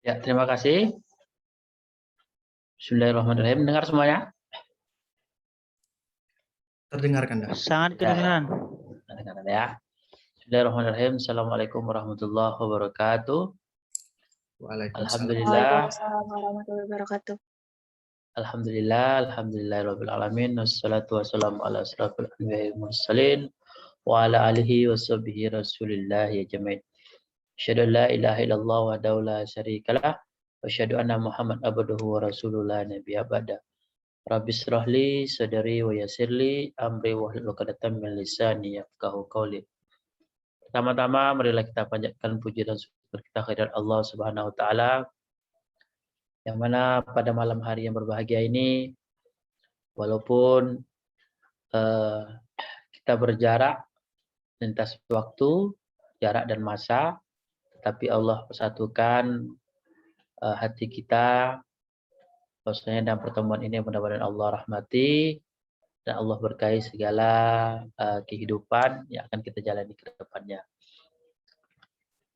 Ya, terima kasih. Bismillahirrahmanirrahim. Dengar semuanya? Terdengar, Kanda. Sangat kedengaran. Dengar ya. Bismillahirrahmanirrahim. Assalamualaikum warahmatullahi wabarakatuh. Waalaikumsalam. Alhamdulillah. Waalaikumsalam warahmatullahi wabarakatuh. Alhamdulillahirabbil alamin. Wassalatu wassalamu ala asrofil anbiya'i wal mursalin wa ala alihi washabbihi rasulillah ya jamaah. Asyhadu an la ilaha illallah wahdahu la syarikalah wa asyhadu anna Muhammad abduhu wa rasuluhu la nabiyya ba'da. Rabbi shrah li sadri wa yassir li amri wahlul 'uqdatam min lisani yafqahu qawli. Pertama-tama marilah kita panjatkan puji dan syukur kita kehadirat Allah Subhanahu wa taala yang mana pada malam hari yang berbahagia ini walaupun kita berjarak lintas waktu, jarak dan masa, tetapi Allah persatukan hati kita. Bahwasanya dalam pertemuan ini mudah-mudahan Allah rahmati dan Allah berkahi segala kehidupan yang akan kita jalani ke depannya.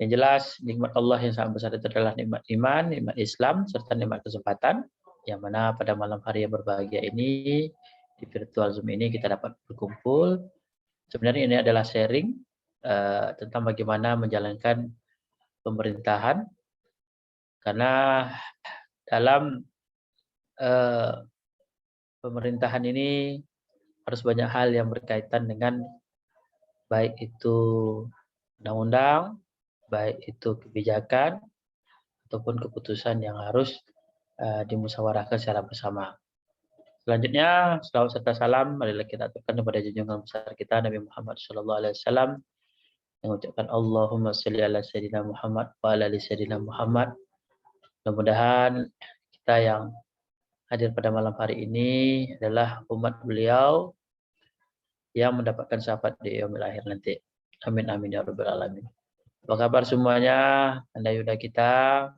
Yang jelas nikmat Allah yang sangat besar itu adalah nikmat iman, nikmat Islam, serta nikmat kesempatan yang mana pada malam hari yang berbahagia ini di virtual Zoom ini kita dapat berkumpul. Sebenarnya ini adalah sharing tentang bagaimana menjalankan pemerintahan, karena dalam pemerintahan ini harus banyak hal yang berkaitan dengan baik itu undang-undang, baik itu kebijakan ataupun keputusan yang harus dimusyawarahkan secara bersama. Selanjutnya, salawat serta salam marilah kita aturkan kepada junjungan besar kita Nabi Muhammad SAW yang mengucapkan Allahumma sholli ala sayyidina Muhammad wa ala ali sayyidina Muhammad. Mudah-mudahan kita yang hadir pada malam hari ini adalah umat beliau yang mendapatkan syafaat di yaumil akhir nanti. Amin amin ya rabbal alamin. Apa kabar semuanya? Anda yuda kita,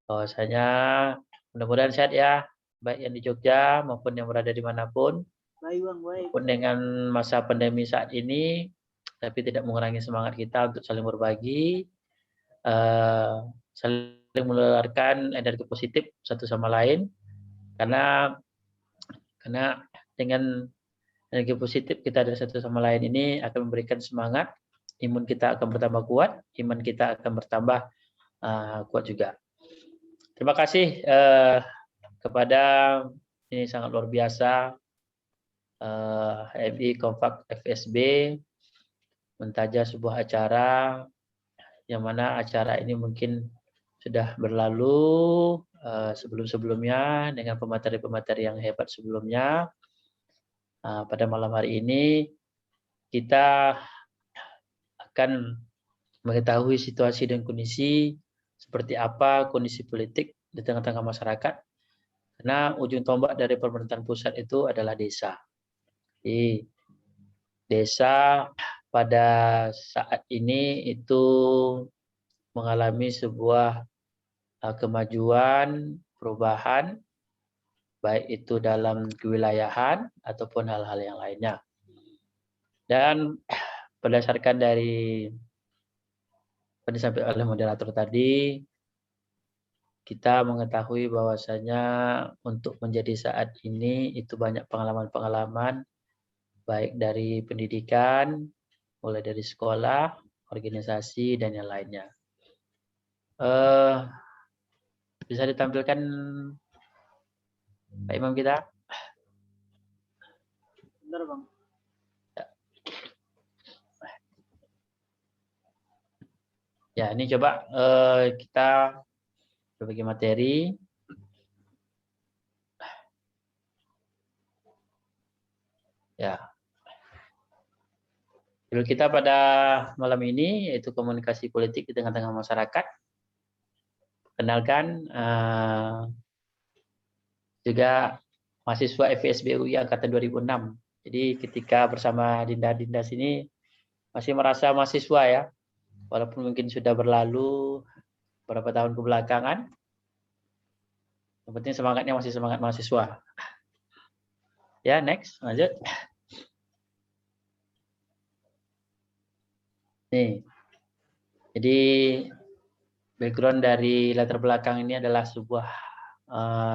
bahwasanya mudah-mudahan sehat ya, baik yang di Jogja maupun yang berada dimanapun. Baik bang, baik. Maupun dengan masa pandemi saat ini, tapi tidak mengurangi semangat kita untuk saling berbagi, saling menularkan energi positif satu sama lain, karena dengan energi positif kita dari satu sama lain ini akan memberikan semangat, imun kita akan bertambah kuat, iman kita akan bertambah kuat juga. Terima kasih kepada ini sangat luar biasa HMI Kompak FSB mentaja sebuah acara yang mana acara ini mungkin sudah berlalu sebelum-sebelumnya dengan pemateri-pemateri yang hebat sebelumnya. Pada malam hari ini kita akan mengetahui situasi dan kondisi seperti apa kondisi politik di tengah-tengah masyarakat, karena ujung tombak dari pemerintahan pusat itu adalah desa. Di desa pada saat ini itu mengalami sebuah kemajuan, perubahan, baik itu dalam kewilayahan ataupun hal-hal yang lainnya. Dan berdasarkan dari apa disampaikan oleh moderator tadi, kita mengetahui bahwasanya untuk menjadi saat ini itu banyak pengalaman-pengalaman baik dari pendidikan, mulai dari sekolah, organisasi dan yang lainnya. Bisa ditampilkan Pak Imam kita? Benar bang. Ya, ini coba kita berbagi materi. Ya. Judul kita pada malam ini yaitu komunikasi politik di tengah-tengah masyarakat. Kenalkan juga mahasiswa FSB UI angkatan 2006. Jadi ketika bersama Dinda-Dinda sini masih merasa mahasiswa ya. Walaupun mungkin sudah berlalu beberapa tahun kebelakangan. Yang penting semangatnya masih semangat mahasiswa. Ya, next, lanjut. Nih. Jadi background dari latar belakang ini adalah sebuah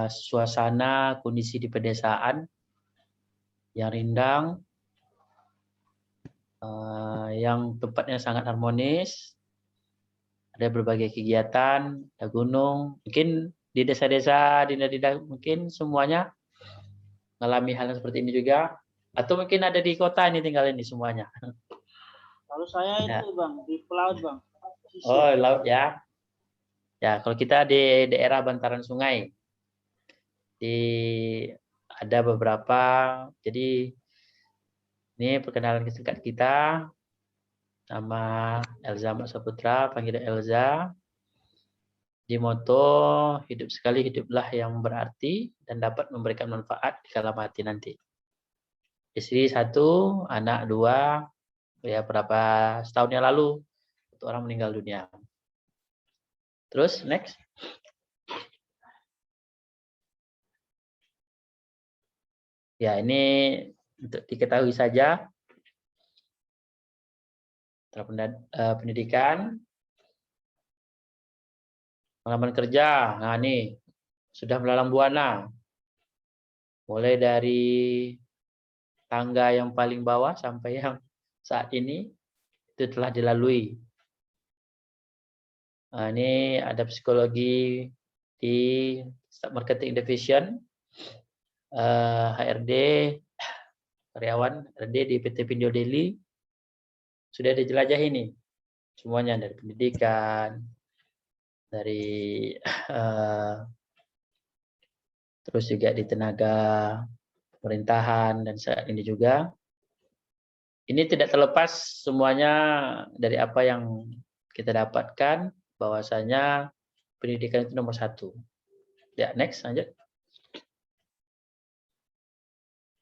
suasana kondisi di pedesaan yang rindang, yang tempatnya sangat harmonis, ada berbagai kegiatan, ada gunung, mungkin di desa-desa, di mungkin semuanya mengalami hal seperti ini juga, atau mungkin ada di kota ini tinggal ini semuanya. Kalau saya Ya. itu bang di pelaut bang. Oh, laut ya. Ya, kalau kita di daerah bantaran sungai, ada beberapa. Jadi ini perkenalan singkat kita. Nama Elza Saputra, panggil Elza. Di moto hidup sekali hiduplah yang berarti dan dapat memberikan manfaat di kala mati nanti. Istri 1, anak 2. Ya berapa setahun yang lalu itu orang meninggal dunia. Terus next. Ya, ini untuk diketahui saja. Pendidikan, pengalaman kerja. Nah, ini sudah melalang buana. Mulai dari tangga yang paling bawah sampai yang saat ini itu telah dilalui. Nah, ini ada psikologi di marketing division, HRD, karyawan HRD di PT Pindo Daily. Sudah dijelajah ini semuanya, dari pendidikan, dari terus juga di tenaga pemerintahan, dan saat ini juga. Ini tidak terlepas semuanya dari apa yang kita dapatkan, bahwasanya pendidikan itu nomor 1. Ya, next lanjut.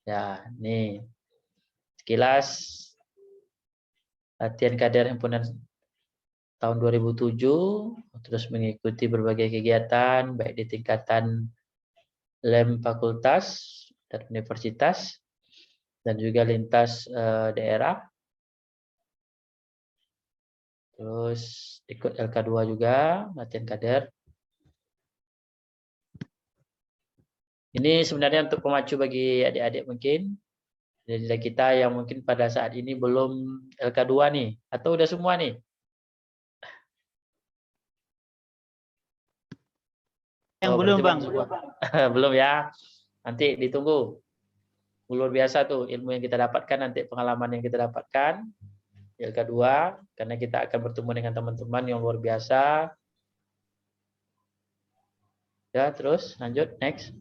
Ya, nih sekilas latihan kader himpunan tahun 2007, terus mengikuti berbagai kegiatan baik di tingkatan LEM fakultas dan universitas dan juga lintas daerah. Terus ikut LK2 juga, latihan kader. Ini sebenarnya untuk pemacu bagi adik-adik mungkin dari kita yang mungkin pada saat ini belum LK2 nih, atau udah semua nih. Yang belum bang. Belum ya. Nanti ditunggu. Luar biasa tuh ilmu yang kita dapatkan, nanti pengalaman yang kita dapatkan di LK2, karena kita akan bertemu dengan teman-teman yang luar biasa. Ya, terus lanjut next.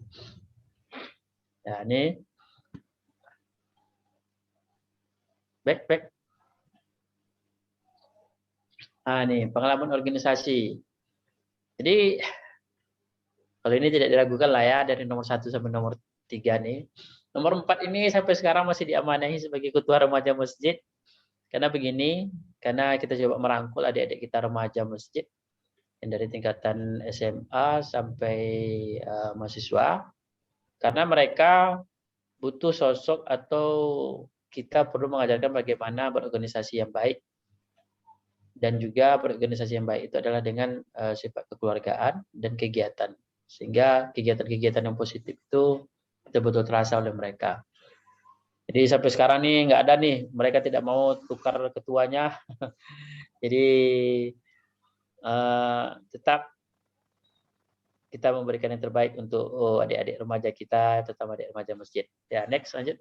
Ya, ini back. Ah, nih pengalaman organisasi. Jadi kalau ini tidak diragukan lah ya, dari nomor 1 sampai nomor 3 nih. Nomor 4 ini sampai sekarang masih diamanahi sebagai ketua remaja masjid. Karena begini, karena kita coba merangkul adik-adik kita remaja masjid yang dari tingkatan SMA sampai mahasiswa. Karena mereka butuh sosok atau kita perlu mengajarkan bagaimana berorganisasi yang baik. Dan juga berorganisasi yang baik itu adalah dengan sifat kekeluargaan dan kegiatan. Sehingga kegiatan-kegiatan yang positif itu betul-betul terasa oleh mereka. Jadi sampai sekarang nih nggak ada nih, mereka tidak mau tukar ketuanya. Jadi tetap kita memberikan yang terbaik untuk adik-adik remaja kita, terutama adik remaja masjid. Ya, next lanjut.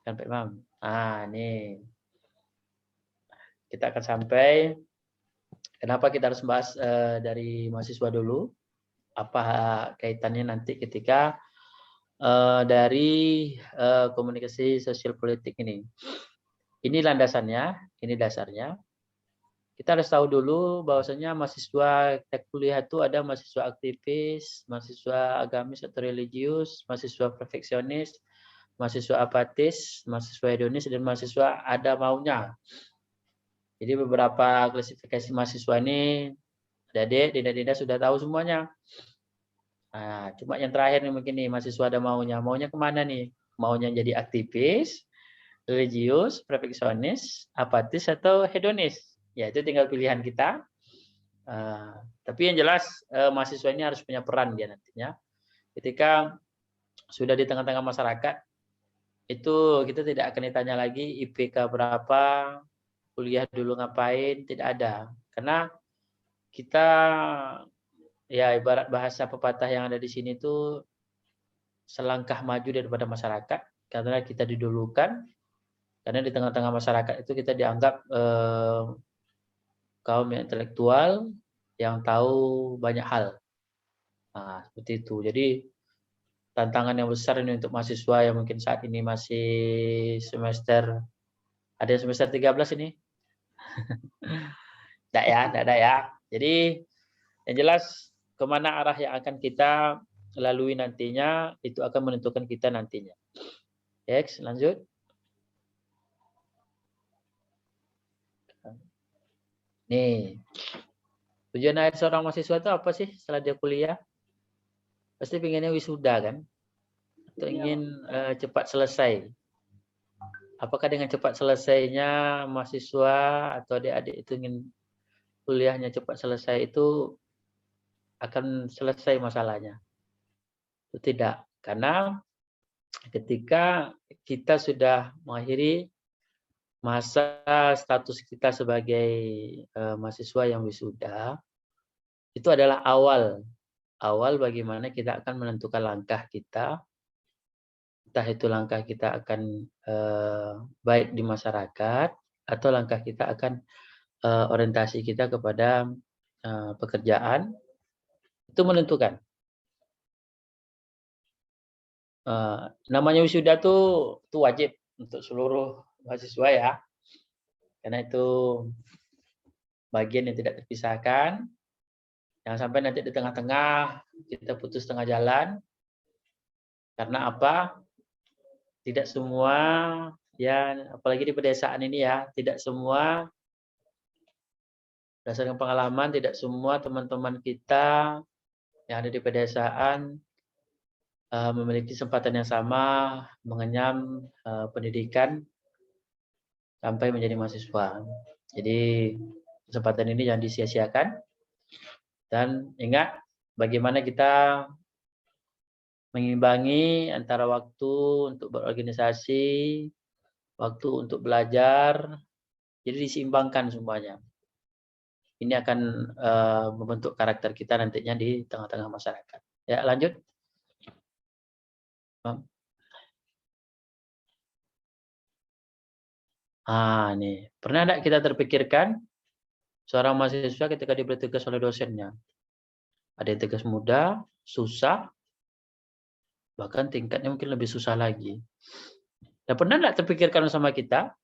Kan Pak Imam. Ah, nih. Kita akan sampai, kenapa kita harus bahas dari mahasiswa dulu, apa kaitannya nanti ketika dari komunikasi sosial politik ini. Ini landasannya, ini dasarnya. Kita harus tahu dulu bahwasanya mahasiswa kuliah itu ada mahasiswa aktivis, mahasiswa agamis atau religius, mahasiswa perfeksionis, mahasiswa apatis, mahasiswa hedonis, dan mahasiswa ada maunya. Jadi beberapa klasifikasi mahasiswa ini adik-adik, dinda-dinda sudah tahu semuanya. Nah, cuma yang terakhir nih mungkin nih, mahasiswa ada maunya. Maunya kemana nih? Maunya jadi aktivis, religius, perfeksionis, apatis, atau hedonis. ya itu tinggal pilihan kita. Tapi yang jelas mahasiswa ini harus punya peran dia nantinya. Ketika sudah di tengah-tengah masyarakat, itu kita tidak akan ditanya lagi IPK berapa, kuliah dulu ngapain, tidak ada. Karena kita, ya ibarat bahasa pepatah yang ada di sini itu selangkah maju daripada masyarakat, karena kita didulukan, karena di tengah-tengah masyarakat itu kita dianggap kaum yang intelektual, yang tahu banyak hal. Nah, seperti itu. Jadi tantangan yang besar ini untuk mahasiswa yang mungkin saat ini masih semester, ada yang semester 13 ini? Tidak ya. Jadi yang jelas kemana arah yang akan kita lalui nantinya, itu akan menentukan kita nantinya. Next, lanjut. Nih, tujuan akhir seorang mahasiswa itu apa sih setelah dia kuliah? Pasti pengennya wisuda kan? Atau ingin cepat selesai. Apakah dengan cepat selesainya mahasiswa atau adik-adik itu ingin kuliahnya cepat selesai itu akan selesai masalahnya? Itu tidak. Karena ketika kita sudah mengakhiri masa status kita sebagai mahasiswa yang wisuda, itu adalah awal bagaimana kita akan menentukan langkah kita. Entah itu langkah kita akan baik di masyarakat atau langkah kita akan orientasi kita kepada pekerjaan, itu menentukan. Namanya wisuda tuh wajib untuk seluruh mahasiswa ya, karena itu bagian yang tidak terpisahkan. Jangan sampai nanti di tengah-tengah kita putus tengah jalan. Karena apa? Tidak semua, ya apalagi di pedesaan ini ya, tidak semua, berdasarkan pengalaman, tidak semua teman-teman kita yang ada di pedesaan memiliki kesempatan yang sama mengenyam pendidikan sampai menjadi mahasiswa. Jadi kesempatan ini jangan disia-siakan. Dan ingat bagaimana kita mengimbangi antara waktu untuk berorganisasi, waktu untuk belajar, jadi diseimbangkan semuanya. Ini akan membentuk karakter kita nantinya di tengah-tengah masyarakat. Ya, lanjut. Nih, pernah tidak kita terpikirkan seorang mahasiswa ketika diberi tugas oleh dosennya? Ada yang tugas mudah, susah, bahkan tingkatnya mungkin lebih susah lagi. Dan pernah tidak terpikirkan sama kita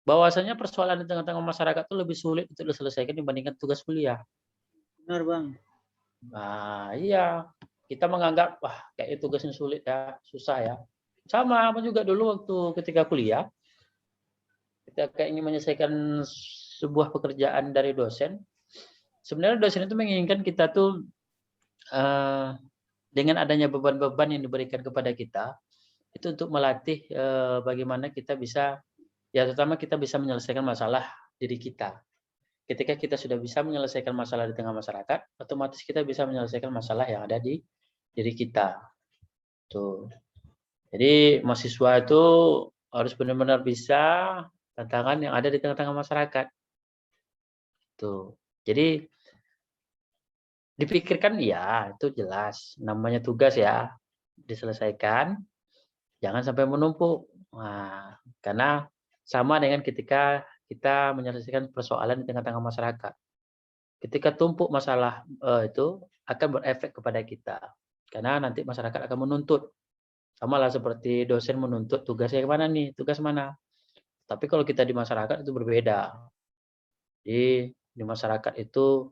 bahwasanya persoalan di tengah-tengah masyarakat itu lebih sulit untuk diselesaikan dibandingkan tugas kuliah? Benar, Bang. Iya. Kita menganggap, wah kayak tugasnya sulit ya, susah ya. Sama juga dulu waktu ketika kuliah, kita ingin menyelesaikan sebuah pekerjaan dari dosen. Sebenarnya dosen itu menginginkan kita tuh dengan adanya beban-beban yang diberikan kepada kita, itu untuk melatih bagaimana kita bisa, ya terutama kita bisa menyelesaikan masalah diri kita. Ketika kita sudah bisa menyelesaikan masalah di tengah masyarakat, otomatis kita bisa menyelesaikan masalah yang ada di diri kita. Tuh. Jadi mahasiswa itu harus benar-benar bisa tantangan yang ada di tengah-tengah masyarakat. Tuh. Jadi dipikirkan ya, itu jelas. Namanya tugas ya, diselesaikan. Jangan sampai menumpuk. Nah, karena sama dengan ketika kita menyelesaikan persoalan di tengah-tengah masyarakat. Ketika tumpuk masalah itu akan berefek kepada kita. Karena nanti masyarakat akan menuntut. Sama lah seperti dosen menuntut tugasnya kemana nih, tugas mana. Tapi kalau kita di masyarakat itu berbeda. Di masyarakat itu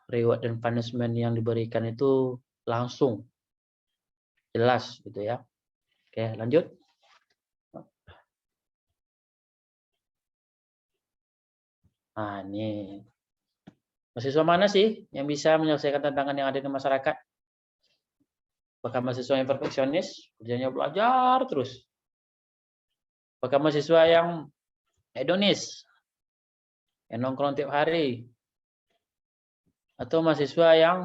reward dan punishment yang diberikan itu langsung. Jelas gitu ya. Oke, lanjut. Nih. Mahasiswa mana sih yang bisa menyelesaikan tantangan yang ada di masyarakat? Apakah mahasiswa yang perfeksionis, kerjanya belajar terus? Apakah mahasiswa yang hedonis, yang nongkrong tiap hari, atau mahasiswa yang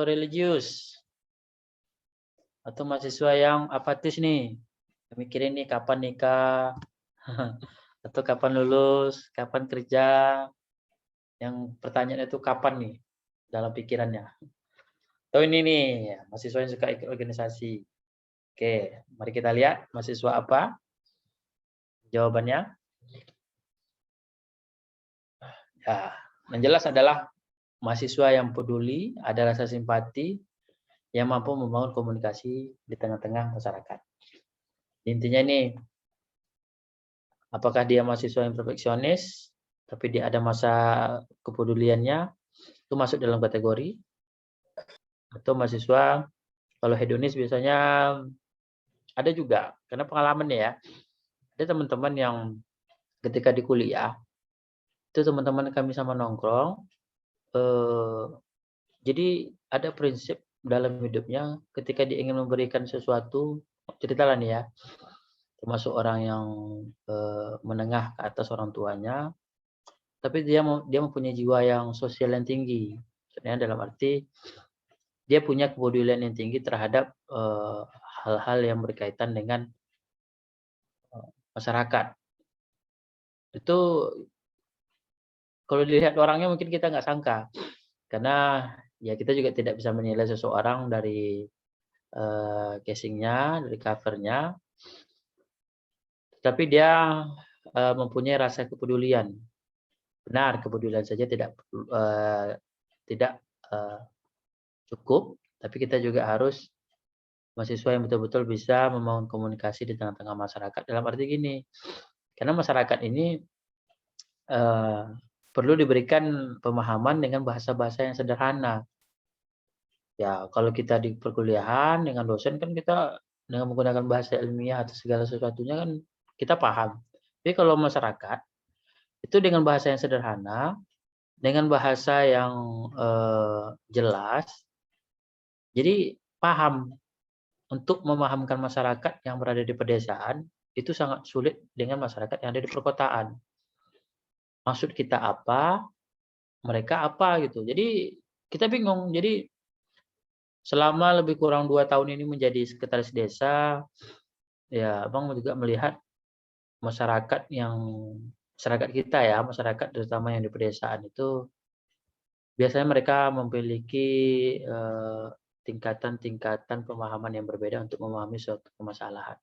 religius, atau mahasiswa yang apatis nih, mikirin nih kapan nikah, atau kapan lulus, kapan kerja, yang pertanyaannya itu kapan nih dalam pikirannya. Atau ini nih, ya, mahasiswa yang suka ikut organisasi. Oke, mari kita lihat mahasiswa apa jawabannya. Ya, yang jelas adalah mahasiswa yang peduli, ada rasa simpati, yang mampu membangun komunikasi di tengah-tengah masyarakat. Intinya ini, apakah dia mahasiswa yang perfeksionis, tapi dia ada masa kepeduliannya, itu masuk dalam kategori. Atau mahasiswa, kalau hedonis biasanya ada juga, karena pengalaman ya. Ada teman-teman yang ketika di kuliah, itu teman-teman kami sama nongkrong, jadi ada prinsip dalam hidupnya ketika dia ingin memberikan sesuatu, ceritalah nih ya, termasuk orang yang menengah ke atas orang tuanya, tapi dia mempunyai jiwa yang sosial yang tinggi. Sebenarnya dalam arti dia punya kepedulian yang tinggi terhadap hal-hal yang berkaitan dengan masyarakat. Itu kalau dilihat orangnya mungkin kita nggak sangka, karena ya kita juga tidak bisa menilai seseorang dari casingnya, dari covernya, tapi dia mempunyai rasa kepedulian. Benar, kepedulian saja tidak cukup, tapi kita juga harus mahasiswa yang betul-betul bisa membangun komunikasi di tengah-tengah masyarakat. Dalam arti gini, karena masyarakat ini perlu diberikan pemahaman dengan bahasa-bahasa yang sederhana. Ya, kalau kita di perkuliahan dengan dosen kan kita dengan menggunakan bahasa ilmiah atau segala sesuatunya kan kita paham. Tapi kalau masyarakat itu dengan bahasa yang sederhana, dengan bahasa yang jelas, jadi paham. Untuk memahamkan masyarakat yang berada di pedesaan itu sangat sulit dengan masyarakat yang ada di perkotaan. Maksud kita apa, mereka apa gitu. Jadi kita bingung. Jadi selama lebih kurang 2 tahun ini menjadi sekretaris desa, ya Abang juga melihat masyarakat kita ya, masyarakat terutama yang di pedesaan itu biasanya mereka memiliki tingkatan-tingkatan pemahaman yang berbeda untuk memahami suatu permasalahan.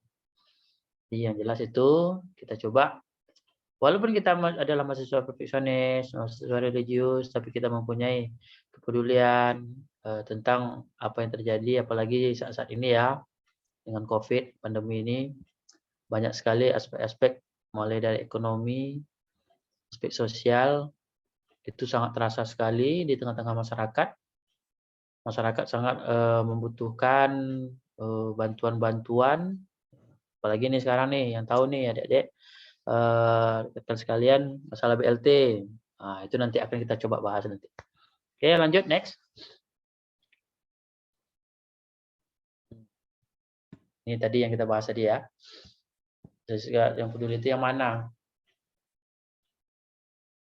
Jadi yang jelas itu kita coba, walaupun kita adalah mahasiswa perfeksionis, mahasiswa religius, tapi kita mempunyai kepedulian tentang apa yang terjadi, apalagi saat-saat ini ya, dengan COVID, pandemi ini, banyak sekali aspek-aspek, mulai dari ekonomi, aspek sosial, itu sangat terasa sekali di tengah-tengah masyarakat. Masyarakat sangat membutuhkan bantuan-bantuan, apalagi nih sekarang nih, yang tahu nih adik-adik, rekan sekalian, masalah BLT. Nah, itu nanti akan kita coba bahas nanti. Oke, lanjut, next. Ini tadi yang kita bahas tadi ya. Yang peduli itu yang mana?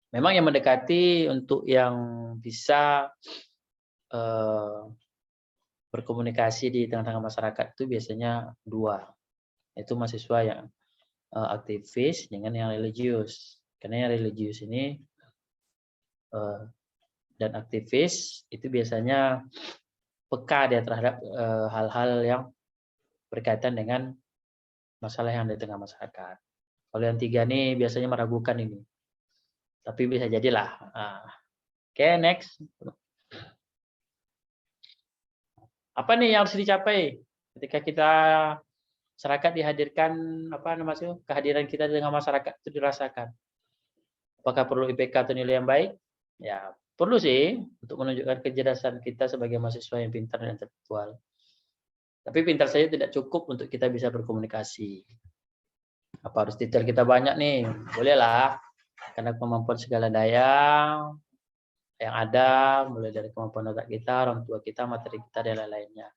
Memang yang mendekati untuk yang bisa berkomunikasi di tengah-tengah masyarakat itu biasanya 2. Itu mahasiswa yang aktivis dengan yang religius. Karena yang religius ini dan aktivis itu biasanya peka dia terhadap hal-hal yang berkaitan dengan masalah yang ada di tengah masyarakat. Kalau yang 3 nih biasanya meragukan ini. Tapi bisa jadilah. Oke, next. Apa nih yang harus dicapai ketika kita masyarakat dihadirkan, kehadiran kita di tengah masyarakat itu dirasakan? Apakah perlu IPK atau nilai yang baik? Ya, perlu sih untuk menunjukkan kecerdasan kita sebagai mahasiswa yang pintar dan intelektual. Tapi pintar saja tidak cukup untuk kita bisa berkomunikasi. Apa harus detail kita banyak nih? Bolehlah. Karena kemampuan segala daya yang ada, mulai dari kemampuan otak kita, orang tua kita, materi kita, dan lain-lainnya.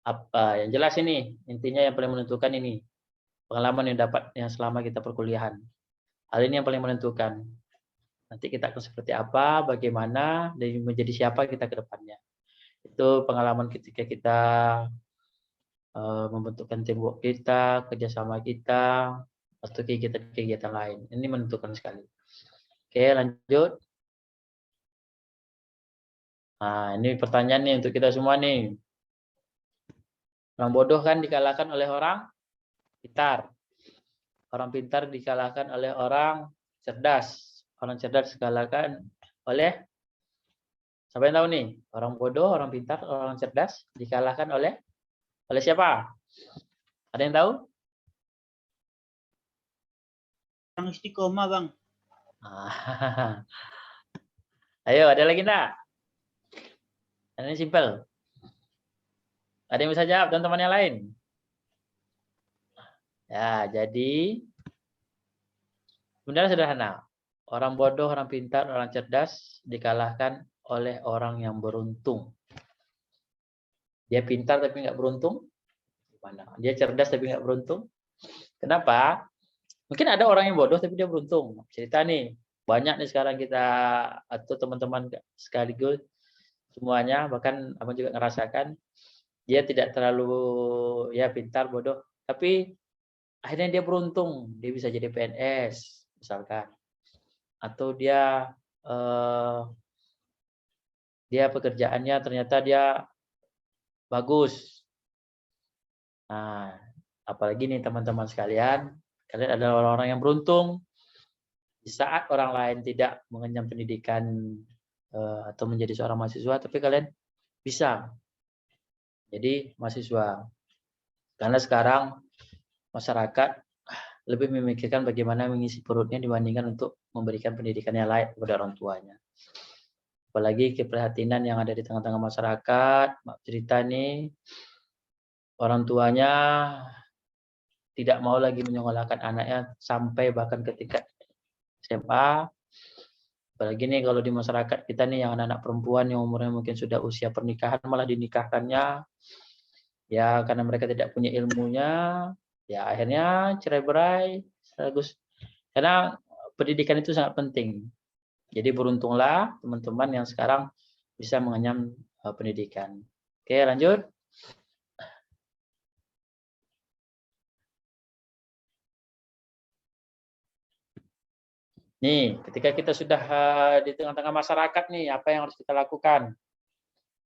Apa yang jelas ini, intinya yang paling menentukan ini, pengalaman yang dapat yang selama kita perkuliahan. Hal ini yang paling menentukan. Nanti kita akan seperti apa, bagaimana, dan menjadi siapa kita ke depannya. Itu pengalaman ketika kita membentukkan teamwork kita, kerjasama kita, atau kegiatan-kegiatan lain. Ini menentukan sekali. Oke, lanjut. Nah, ini pertanyaan nih untuk kita semua nih. Orang bodoh kan dikalahkan oleh orang pintar. Orang pintar dikalahkan oleh orang cerdas. Orang cerdas dikalahkan oleh, siapa yang tahu nih? Orang bodoh, orang pintar, orang cerdas dikalahkan oleh siapa? Ada yang tahu? Orang istiqomah, Bang. Ayo, ada lagi enggak? Ini simpel. Ada yang bisa jawab teman-teman yang lain? Ya, jadi sebenarnya sederhana. Orang bodoh, orang pintar, orang cerdas dikalahkan oleh orang yang beruntung. Dia pintar tapi nggak beruntung. Gimana? Dia cerdas tapi nggak beruntung. Kenapa? Mungkin ada orang yang bodoh tapi dia beruntung. Cerita nih, banyak nih sekarang kita atau teman-teman sekaligus semuanya, bahkan abang juga ngerasakan dia tidak terlalu ya pintar, bodoh, tapi akhirnya dia beruntung, dia bisa jadi PNS misalkan, atau dia pekerjaannya ternyata dia bagus. Nah, apalagi nih teman-teman sekalian, kalian adalah orang-orang yang beruntung di saat orang lain tidak mengenyam pendidikan atau menjadi seorang mahasiswa, tapi kalian bisa jadi mahasiswa. Karena sekarang masyarakat lebih memikirkan bagaimana mengisi perutnya dibandingkan untuk memberikan pendidikan yang layak kepada orang tuanya. Apalagi keprihatinan yang ada di tengah-tengah masyarakat, cerita nih, orang tuanya tidak mau lagi menyekolahkan anaknya sampai bahkan ketika SMA. Apalagi nih kalau di masyarakat kita nih yang anak-anak perempuan yang umurnya mungkin sudah usia pernikahan malah dinikahkannya. Ya karena mereka tidak punya ilmunya, ya akhirnya cerai-berai. Karena pendidikan itu sangat penting. Jadi beruntunglah teman-teman yang sekarang bisa mengenyam pendidikan. Oke, lanjut. Nih, ketika kita sudah di tengah-tengah masyarakat nih, apa yang harus kita lakukan?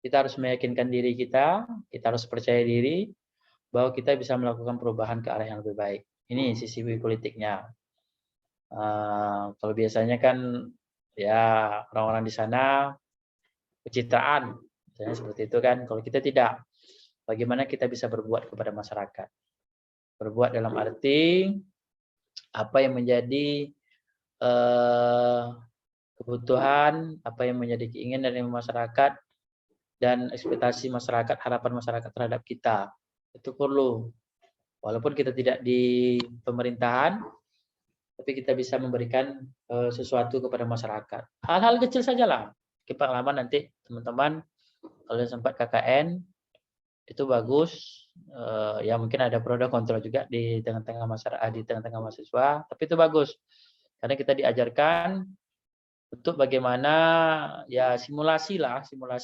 Kita harus meyakinkan diri kita harus percaya diri bahwa kita bisa melakukan perubahan ke arah yang lebih baik. Ini sisi politiknya. Kalau biasanya kan ya orang-orang di sana pencitraan, misalnya seperti itu kan. Kalau kita tidak, bagaimana kita bisa berbuat kepada masyarakat? Berbuat dalam arti apa yang menjadi kebutuhan, apa yang menjadi keinginan dari masyarakat dan ekspektasi masyarakat, harapan masyarakat terhadap kita. Itu perlu. Walaupun kita tidak di pemerintahan, tapi kita bisa memberikan sesuatu kepada masyarakat. Hal-hal kecil sajalah. Pengalaman nanti teman-teman kalau sempat KKN itu bagus. Ya mungkin ada pro dan kontra juga di tengah-tengah masyarakat, di tengah-tengah mahasiswa, tapi itu bagus. Karena kita diajarkan untuk bagaimana ya simulasi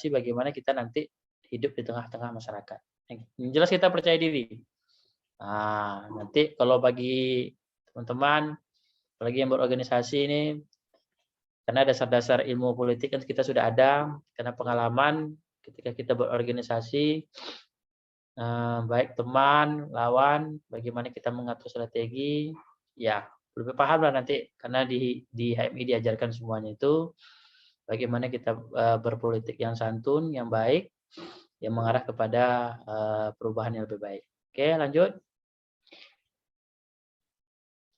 bagaimana kita nanti hidup di tengah-tengah masyarakat. Yang jelas kita percaya diri. Nah, nanti kalau bagi teman-teman apalagi yang berorganisasi ini, karena dasar-dasar ilmu politik kan kita sudah ada, karena pengalaman ketika kita berorganisasi, baik teman, lawan, bagaimana kita mengatur strategi, ya lebih paham lah nanti, karena di HMI diajarkan semuanya itu, bagaimana kita berpolitik yang santun, yang baik, yang mengarah kepada perubahan yang lebih baik. Oke, lanjut.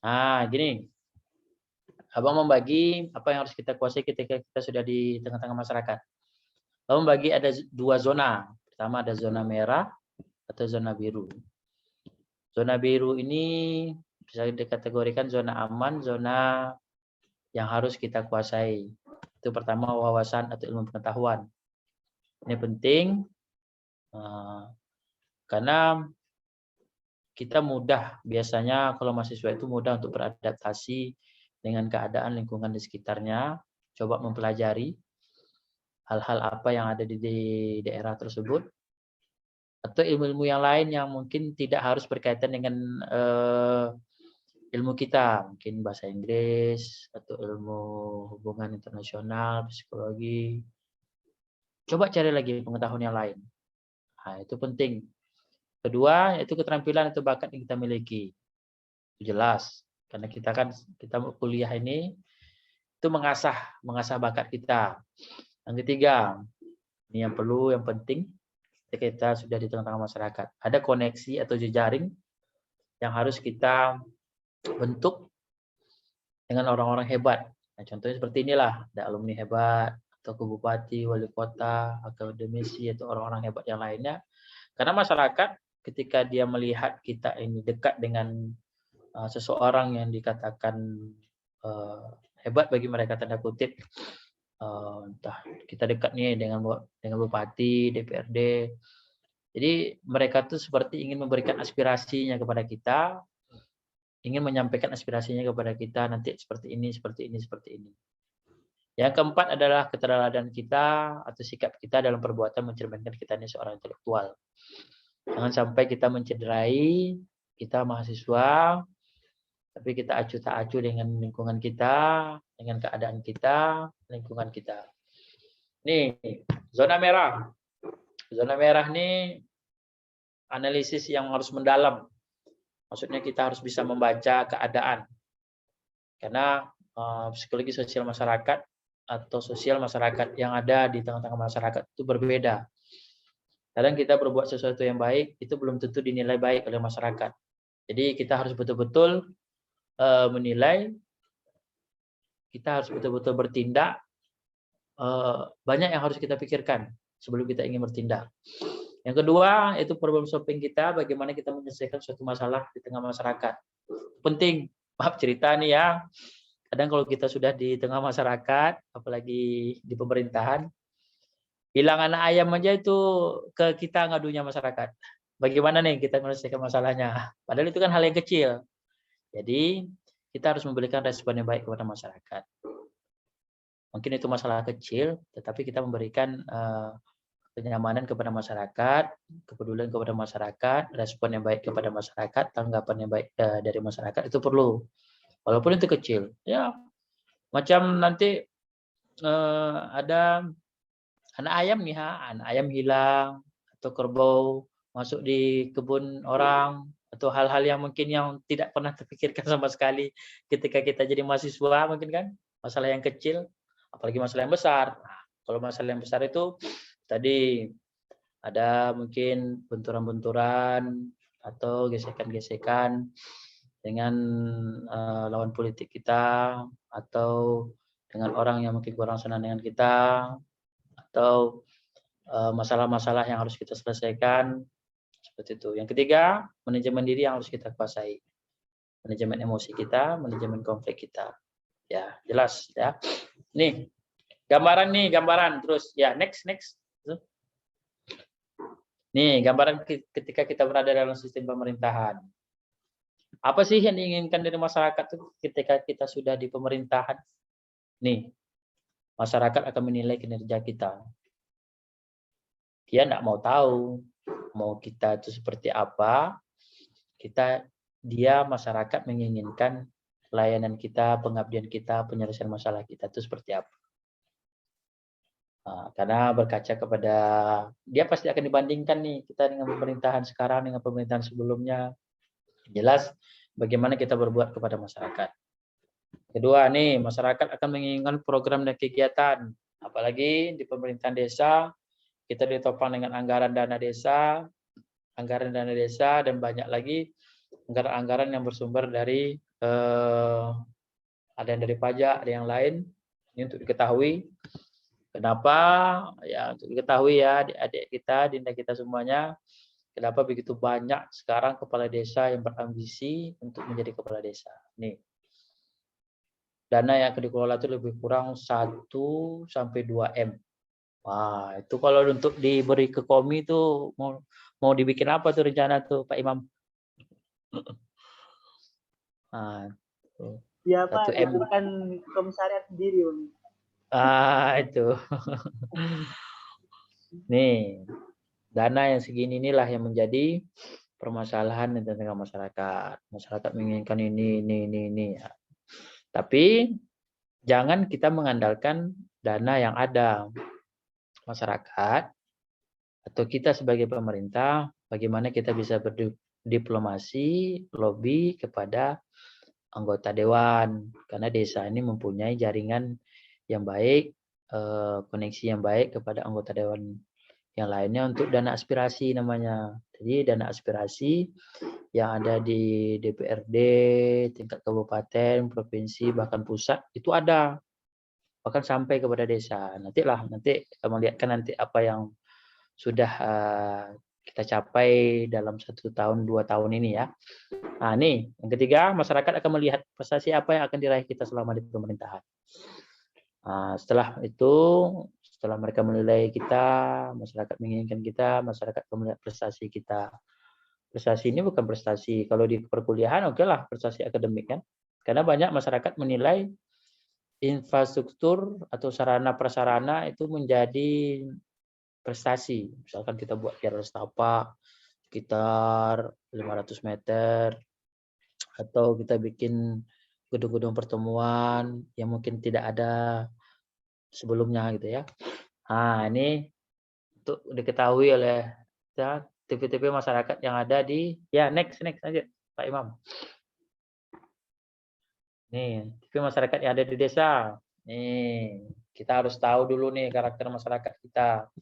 Nah, gini. Abang membagi apa yang harus kita kuasai ketika kita sudah di tengah-tengah masyarakat. Abang membagi ada 2 zona. Pertama ada zona merah atau zona biru. Zona biru ini bisa dikategorikan zona aman, zona yang harus kita kuasai. Itu pertama wawasan atau ilmu pengetahuan. Ini penting karena kita mudah, biasanya kalau mahasiswa itu mudah untuk beradaptasi dengan keadaan lingkungan di sekitarnya. coba mempelajari hal-hal apa yang ada di daerah tersebut, atau ilmu-ilmu yang lain yang mungkin tidak harus berkaitan dengan ilmu kita, mungkin bahasa Inggris atau ilmu hubungan internasional, psikologi. Coba cari lagi pengetahuan yang lain. Nah, itu penting. Kedua, yaitu keterampilan atau bakat yang kita miliki. Itu jelas, karena kita kuliah ini itu mengasah bakat kita. Yang ketiga, ini yang penting, ketika kita sudah di tengah-tengah masyarakat, ada koneksi atau jejaring yang harus kita bentuk dengan orang-orang hebat. Nah, contohnya seperti inilah, ada alumni hebat, atau ke bupati, wali kota, akademisi, atau orang-orang hebat yang lainnya. Karena masyarakat ketika dia melihat kita ini dekat dengan seseorang yang dikatakan hebat bagi mereka, tanda kutip, entah kita dekat nih dengan bupati, DPRD. Jadi mereka tuh seperti ingin memberikan aspirasinya kepada kita, ingin menyampaikan aspirasinya kepada kita nanti seperti ini, seperti ini, seperti ini. Yang keempat adalah keteladanan kita atau sikap kita dalam perbuatan mencerminkan kita ini seorang intelektual. Jangan sampai kita mencederai kita mahasiswa, tapi kita acuh tak acuh dengan lingkungan kita, dengan keadaan kita, lingkungan kita. Nih, zona merah. Zona merah nih analisis yang harus mendalam. Maksudnya kita harus bisa membaca keadaan. Karena psikologi sosial masyarakat atau sosial masyarakat yang ada di tengah-tengah masyarakat itu berbeda. Kadang kita berbuat sesuatu yang baik, itu belum tentu dinilai baik oleh masyarakat. Jadi kita harus betul-betul menilai, kita harus betul-betul bertindak, banyak yang harus kita pikirkan sebelum kita ingin bertindak. Yang kedua, itu problem solving kita, bagaimana kita menyelesaikan suatu masalah di tengah masyarakat. Penting, maaf cerita nih ya, kadang kalau kita sudah di tengah masyarakat, apalagi di pemerintahan, hilang anak ayam aja itu ke kita ngadunya masyarakat. Bagaimana nih kita menyelesaikan masalahnya? Padahal itu kan hal yang kecil. Jadi kita harus memberikan respon yang baik kepada masyarakat. Mungkin itu masalah kecil, tetapi kita memberikan kenyamanan kepada masyarakat, kepedulian kepada masyarakat, respon yang baik kepada masyarakat, tanggapan yang baik dari masyarakat itu perlu. Walaupun itu kecil, ya macam nanti ada anak ayam nih, anak ayam hilang atau kerbau masuk di kebun orang atau hal-hal yang mungkin yang tidak pernah terpikirkan sama sekali ketika kita jadi mahasiswa, mungkin kan masalah yang kecil, apalagi masalah yang besar. Nah, kalau masalah yang besar itu tadi ada mungkin benturan-benturan atau gesekan-gesekan dengan lawan politik kita, atau dengan orang yang mungkin kurang senang dengan kita, atau masalah-masalah yang harus kita selesaikan, seperti itu. Yang ketiga, manajemen diri yang harus kita kuasai. Manajemen emosi kita, manajemen konflik kita. Ya, jelas ya. Nih, gambaran terus. Ya, next. Nih, gambaran ketika kita berada dalam sistem pemerintahan. Apa sih yang diinginkan dari masyarakat tuh ketika kita sudah di pemerintahan? Nih, masyarakat akan menilai kinerja kita. Dia enggak mau tahu mau kita itu seperti apa. Dia masyarakat menginginkan layanan kita, pengabdian kita, penyelesaian masalah kita itu seperti apa. Nah, karena berkaca kepada dia pasti akan dibandingkan nih kita dengan pemerintahan sekarang dengan pemerintahan sebelumnya. Jelas bagaimana kita berbuat kepada masyarakat. Kedua nih, masyarakat akan menginginkan program dan kegiatan, apalagi di pemerintahan desa kita ditopang dengan anggaran dana desa, dan banyak lagi anggaran-anggaran yang bersumber dari ada yang dari pajak, ada yang lain. Ini untuk diketahui. Kenapa? Ya untuk diketahui ya adik-adik kita, dinda kita semuanya. Kenapa begitu banyak sekarang kepala desa yang berambisi untuk menjadi kepala desa? Nih, dana yang akan dikelola itu lebih kurang 1 sampai 2 M. Wah, itu kalau untuk diberi ke Komi itu mau dibikin apa tuh rencana tuh Pak Imam? Nah, Ya Pak, 1 M. itu kan komisariat sendiri Bang. Itu. Nih, dana yang segini inilah yang menjadi permasalahan di tengah masyarakat. Masyarakat menginginkan ini. Ya. Tapi jangan kita mengandalkan dana yang ada. Masyarakat atau kita sebagai pemerintah, bagaimana kita bisa berdiplomasi, lobby kepada anggota dewan. Karena desa ini mempunyai jaringan yang baik, koneksi yang baik kepada anggota dewan yang lainnya untuk dana aspirasi namanya. Jadi dana aspirasi yang ada di DPRD, tingkat kabupaten, provinsi, bahkan pusat itu ada. Bahkan sampai kepada desa. Nanti melihatkan nanti apa yang sudah kita capai dalam 1 tahun 2 tahun ini ya. Nah, nih yang ketiga, masyarakat akan melihat prestasi apa yang akan diraih kita selama di pemerintahan. Nah, setelah itu, setelah mereka menilai kita, masyarakat menginginkan kita, masyarakat akan melihat prestasi kita. Prestasi ini bukan prestasi kalau di perkuliahan, oke lah prestasi akademik kan. Karena banyak masyarakat menilai infrastruktur atau sarana prasarana itu menjadi prestasi. Misalkan kita buat jalan setapak sekitar 500 meter atau kita bikin gedung-gedung pertemuan yang mungkin tidak ada sebelumnya gitu ya. Nah, ini untuk diketahui oleh TV-TV masyarakat yang ada di next aja Pak Imam. Nih, TV masyarakat yang ada di desa. Nih, kita harus tahu dulu nih karakter masyarakat kita.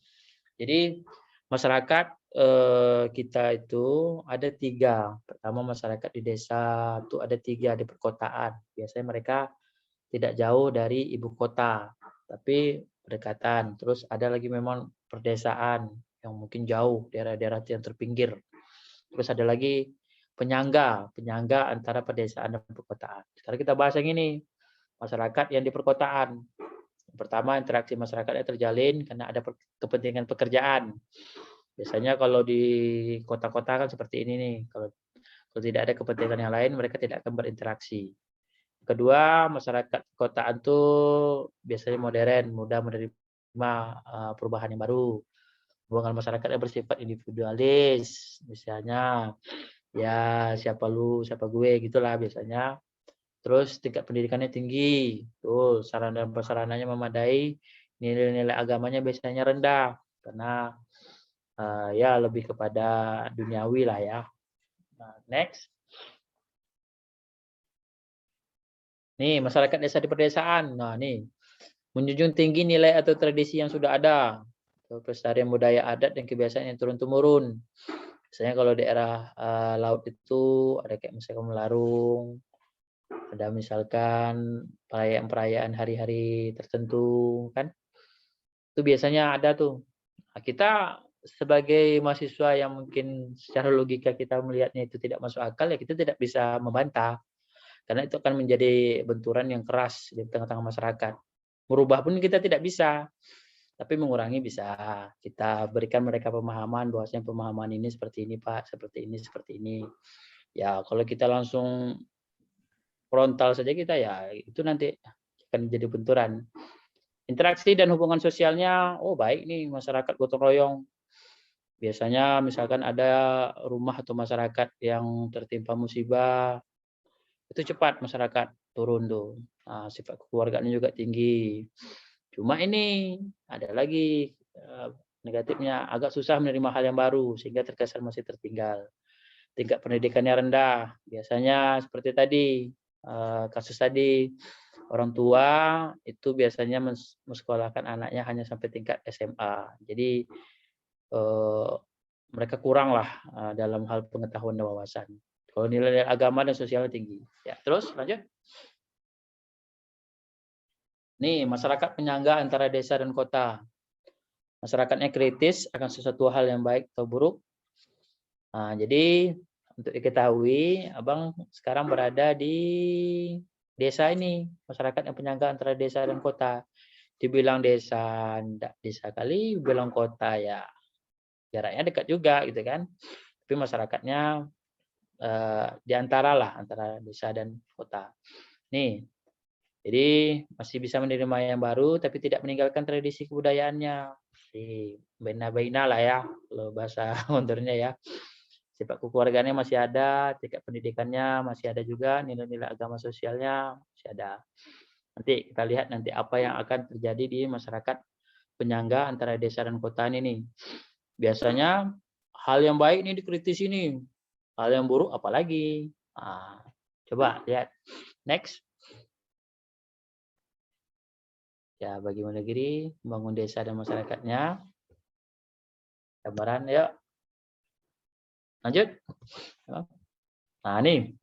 Jadi masyarakat kita itu ada 3. Pertama masyarakat di desa itu ada 3 di perkotaan. Biasanya mereka tidak jauh dari ibu kota, tapi berdekatan. Terus ada lagi memang perdesaan yang mungkin jauh, daerah-daerah yang terpinggir. Terus ada lagi penyangga antara pedesaan dan perkotaan. Sekarang kita bahas yang ini, masyarakat yang di perkotaan. Pertama, interaksi masyarakatnya terjalin karena ada kepentingan pekerjaan. Biasanya kalau di kota-kota kan seperti ini nih. Kalau tidak ada kepentingan yang lain, mereka tidak akan berinteraksi. Kedua, masyarakat perkotaan tuh biasanya modern, mudah menerima perubahan yang baru. Hubungan masyarakat yang bersifat individualis, misalnya ya siapa lu, siapa gue gitulah biasanya. Terus tingkat pendidikannya tinggi, tuh sarana dan prasarananya memadai, nilai-nilai agamanya biasanya rendah karena ya lebih kepada duniawi lah ya. Nah, next. Nih, masyarakat desa di pedesaan. Nah, nih. Menjunjung tinggi nilai atau tradisi yang sudah ada. Pelestarian budaya adat dan kebiasaan yang turun-temurun. Misalnya kalau daerah laut itu ada kayak misalkan melarung, ada misalkan perayaan-perayaan hari-hari tertentu kan. Itu biasanya ada tuh. Nah, kita sebagai mahasiswa yang mungkin secara logika kita melihatnya itu tidak masuk akal, ya kita tidak bisa membantah. Karena itu akan menjadi benturan yang keras di tengah-tengah masyarakat. Merubah pun kita tidak bisa, tapi mengurangi bisa. Kita berikan mereka pemahaman bahwasanya pemahaman ini seperti ini Pak, seperti ini. Ya kalau kita langsung frontal saja kita ya itu nanti akan jadi benturan. Interaksi dan hubungan sosialnya, oh baik nih masyarakat gotong royong. Biasanya misalkan ada rumah atau masyarakat yang tertimpa musibah, itu cepat masyarakat turun tuh. Nah, sifat kekeluargaannya juga tinggi. Cuma ini ada lagi negatifnya, agak susah menerima hal yang baru sehingga terkesan masih tertinggal. Tingkat pendidikannya rendah. Biasanya seperti tadi kasus tadi, orang tua itu biasanya mensekolahkan anaknya hanya sampai tingkat SMA. Jadi mereka kurang lah dalam hal pengetahuan dan wawasan. Kalau nilai agama dan sosialnya tinggi. Ya, terus lanjut. Nih, masyarakat penyangga antara desa dan kota. Masyarakatnya kritis akan sesuatu hal yang baik atau buruk. Nah, jadi untuk diketahui, Abang sekarang berada di desa ini. Masyarakat yang penyangga antara desa dan kota. Dibilang desa, enggak desa kali, bilang kota ya jaraknya dekat juga gitu kan. Tapi masyarakatnya di antara desa dan kota. Nih, Jadi masih bisa menerima yang baru, tapi tidak meninggalkan tradisi kebudayaannya. Bina-bina lah ya, kalau bahasa konturnya ya. Sifat kekeluargaannya masih ada, tingkat pendidikannya masih ada juga, nilai-nilai agama sosialnya masih ada. Nanti kita lihat nanti apa yang akan terjadi di masyarakat penyangga antara desa dan kota ini. Biasanya hal yang baik ini dikritisi nih, hal yang buruk apalagi. Nah, coba lihat next. Ya, bagi negeri membangun desa dan masyarakatnya. Gambaran, yuk. Lanjut. Nah, ini.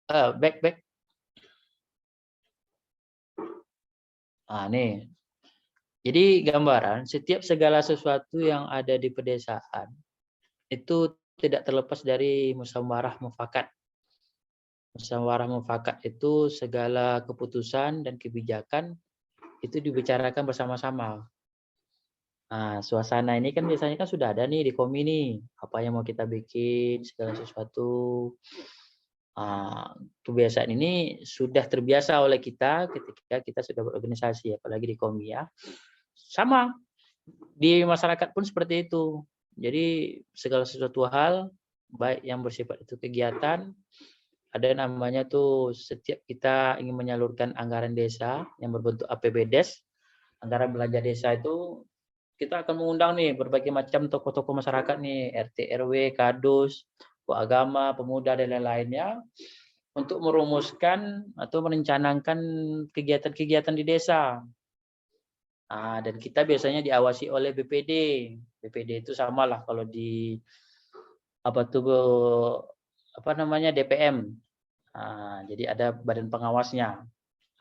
Back. Nah, nih. Jadi gambaran, setiap segala sesuatu yang ada di pedesaan, itu tidak terlepas dari musyawarah mufakat. Musyawarah mufakat itu segala keputusan dan kebijakan itu dibicarakan bersama-sama. Nah, suasana ini kan biasanya kan sudah ada nih di komi nih, apa yang mau kita bikin, segala sesuatu. Kebiasaan ini sudah terbiasa oleh kita ketika kita sudah berorganisasi, apalagi di komi ya. Sama, di masyarakat pun seperti itu. Jadi segala sesuatu hal, baik yang bersifat itu kegiatan, ada namanya tuh setiap kita ingin menyalurkan anggaran desa yang berbentuk APBDes, anggaran belanja desa itu kita akan mengundang nih berbagai macam tokoh-tokoh masyarakat nih, RT, RW, Kadus, agama, pemuda dan lain-lainnya untuk merumuskan atau merencanakan kegiatan-kegiatan di desa. Dan kita biasanya diawasi oleh BPD. BPD itu sama lah kalau di DPM. Jadi ada badan pengawasnya,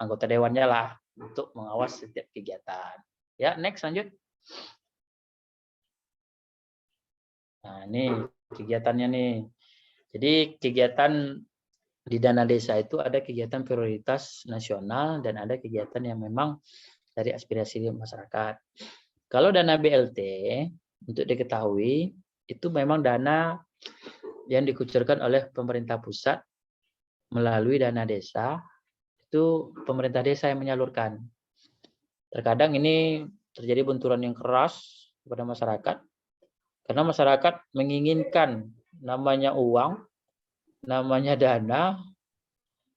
anggota dewannya lah untuk mengawas setiap kegiatan. Ya, next lanjut. Nah, ini kegiatannya nih. Jadi kegiatan di dana desa itu ada kegiatan prioritas nasional dan ada kegiatan yang memang dari aspirasi masyarakat. Kalau dana BLT, untuk diketahui, itu memang dana yang dikucurkan oleh pemerintah pusat melalui dana desa, itu pemerintah desa yang menyalurkan. Terkadang ini terjadi benturan yang keras kepada masyarakat, karena masyarakat menginginkan namanya uang, namanya dana,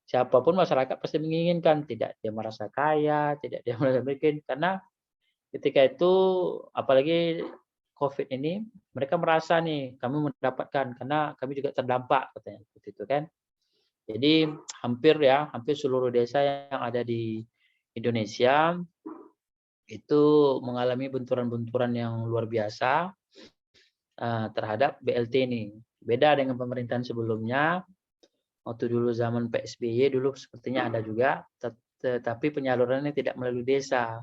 siapapun masyarakat pasti menginginkan, tidak dia merasa kaya, tidak dia merasa miskin, karena ketika itu apalagi COVID ini, mereka merasa nih kami mendapatkan karena kami juga terdampak katanya seperti itu kan. Jadi hampir seluruh desa yang ada di Indonesia itu mengalami benturan-benturan yang luar biasa terhadap BLT ini. Beda dengan pemerintahan sebelumnya, waktu dulu zaman PSBY dulu sepertinya ada juga, tetapi penyalurannya tidak melalui desa.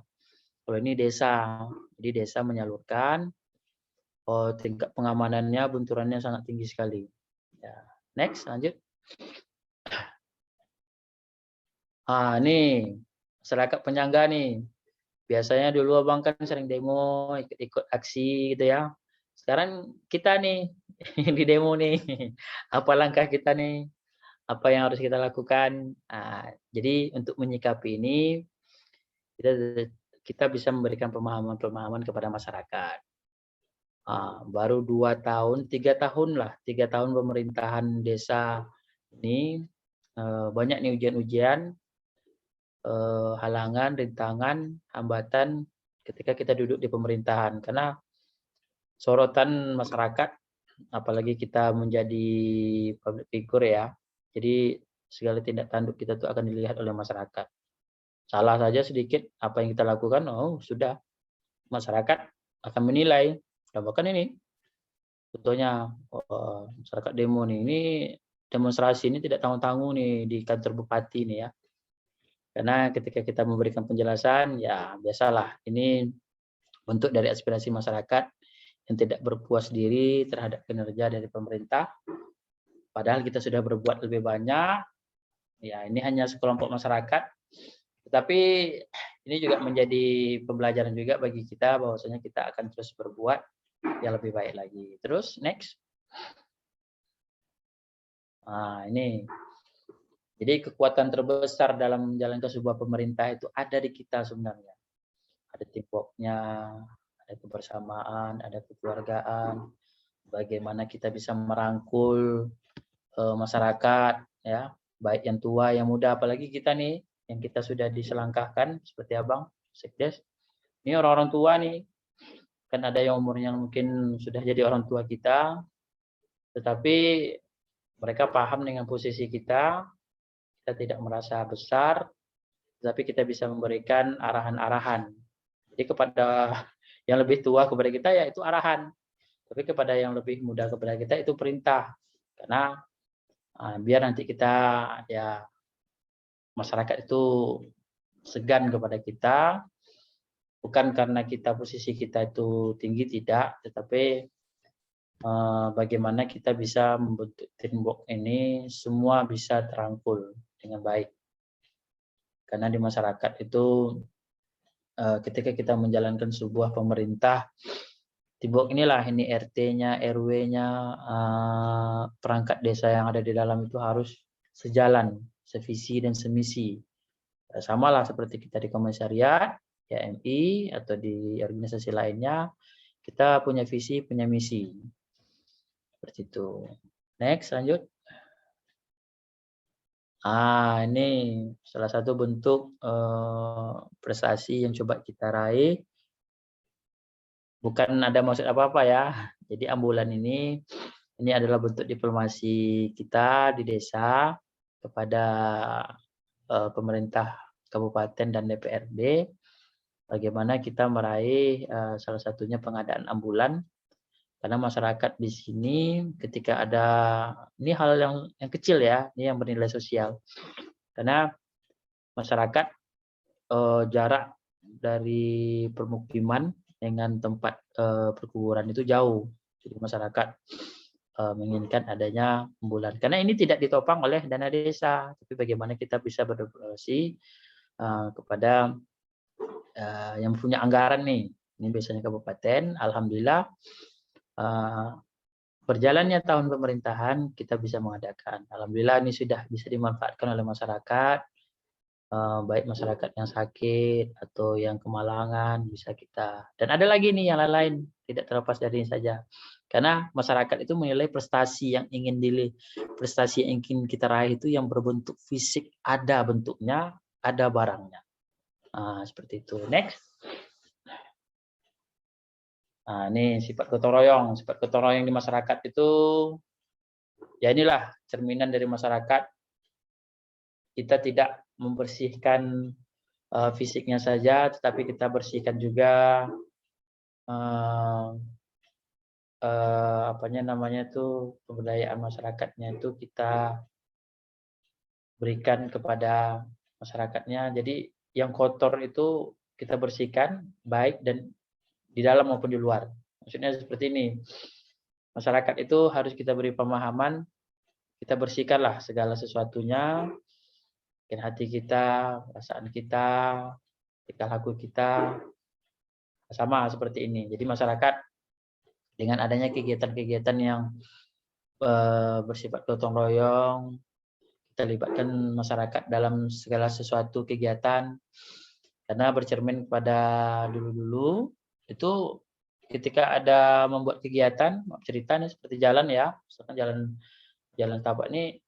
Kalau ini desa, jadi desa menyalurkan, tingkat pengamanannya, benturannya sangat tinggi sekali. Ya. Next, lanjut. Nih, masyarakat penyangga nih. Biasanya dulu abang kan sering demo, ikut aksi gitu ya. Sekarang kita nih di demo nih, apa langkah kita nih, apa yang harus kita lakukan. Jadi untuk menyikapi ini, kita bisa memberikan pemahaman-pemahaman kepada masyarakat. Baru 2 tahun, 3 tahun lah, 3 tahun pemerintahan desa ini banyak nih ujian-ujian, halangan, rintangan, hambatan ketika kita duduk di pemerintahan. Karena sorotan masyarakat, apalagi kita menjadi public figure ya, jadi segala tindak tanduk kita tuh akan dilihat oleh masyarakat. Salah saja sedikit apa yang kita lakukan, sudah masyarakat akan menilai. Bahkan ini contohnya masyarakat demo nih, ini demonstrasi ini tidak tanggung-tanggung nih di kantor bupati nih ya. Karena ketika kita memberikan penjelasan, ya biasalah ini bentuk dari aspirasi masyarakat yang tidak berpuas diri terhadap kinerja dari pemerintah. Padahal kita sudah berbuat lebih banyak. Ya, ini hanya sekelompok masyarakat. Tetapi ini juga menjadi pembelajaran juga bagi kita bahwasanya kita akan terus berbuat yang lebih baik lagi. Terus next. Ini Jadi kekuatan terbesar dalam menjalankan sebuah pemerintah itu ada di kita sebenarnya. Ada teamwork-nya, ada kebersamaan, ada kekeluargaan, bagaimana kita bisa merangkul masyarakat, ya, baik yang tua, yang muda, apalagi kita nih, yang kita sudah diselangkahkan, seperti Abang, Sekdes. Ini orang-orang tua nih, kan ada yang umurnya mungkin sudah jadi orang tua kita, tetapi mereka paham dengan posisi kita tidak merasa besar, tetapi kita bisa memberikan arahan-arahan. Jadi kepada yang lebih tua kepada kita ya itu arahan, tapi kepada yang lebih muda kepada kita itu perintah. Karena biar nanti kita ya masyarakat itu segan kepada kita, bukan karena kita posisi kita itu tinggi tidak, tetapi bagaimana kita bisa membentuk teamwork ini semua bisa terangkul dengan baik. Karena di masyarakat itu ketika kita menjalankan sebuah pemerintah, teamwork inilah, ini RT-nya, RW-nya, perangkat desa yang ada di dalam itu harus sejalan, sevisi dan semisi. Sama lah seperti kita di komisariat, YMI, atau di organisasi lainnya, kita punya visi, punya misi. Seperti itu. Next, lanjut. Ini salah satu bentuk prestasi yang coba kita raih. Bukan ada maksud apa-apa ya. Jadi ambulan ini adalah bentuk diplomasi kita di desa kepada pemerintah kabupaten dan DPRD. Bagaimana kita meraih salah satunya pengadaan ambulan. Karena masyarakat di sini ketika ada, ini hal yang kecil ya, ini yang bernilai sosial. Karena masyarakat jarak dari permukiman dengan tempat perkuburan itu jauh. Jadi masyarakat menginginkan adanya ambulan. Karena ini tidak ditopang oleh dana desa, tapi bagaimana kita bisa berdemokrasi kepada yang punya anggaran nih. Ini biasanya kabupaten. Alhamdulillah berjalannya tahun pemerintahan kita bisa mengadakan. Alhamdulillah ini sudah bisa dimanfaatkan oleh masyarakat, baik masyarakat yang sakit atau yang kemalangan bisa kita. Dan ada lagi nih yang lain-lain, tidak terlepas dari ini saja. Karena masyarakat itu menilai prestasi yang prestasi yang ingin kita raih itu yang berbentuk fisik, ada bentuknya, ada barangnya. Seperti itu. Next. Ini sifat gotong royong. Sifat gotong royong di masyarakat itu, ya inilah cerminan dari masyarakat. Kita tidak membersihkan fisiknya saja, tetapi kita bersihkan juga pemberdayaan masyarakatnya itu kita berikan kepada masyarakatnya. Jadi yang kotor itu kita bersihkan, baik dan di dalam maupun di luar. Maksudnya seperti ini. Masyarakat itu harus kita beri pemahaman, kita bersihkanlah segala sesuatunya, mungkin hati kita, perasaan kita, tingkah laku kita, sama seperti ini. Jadi masyarakat dengan adanya kegiatan-kegiatan yang bersifat gotong royong, kita libatkan masyarakat dalam segala sesuatu kegiatan, karena bercermin pada dulu-dulu itu ketika ada membuat kegiatan, cerita nih seperti jalan ya, misalkan jalan tapak ini,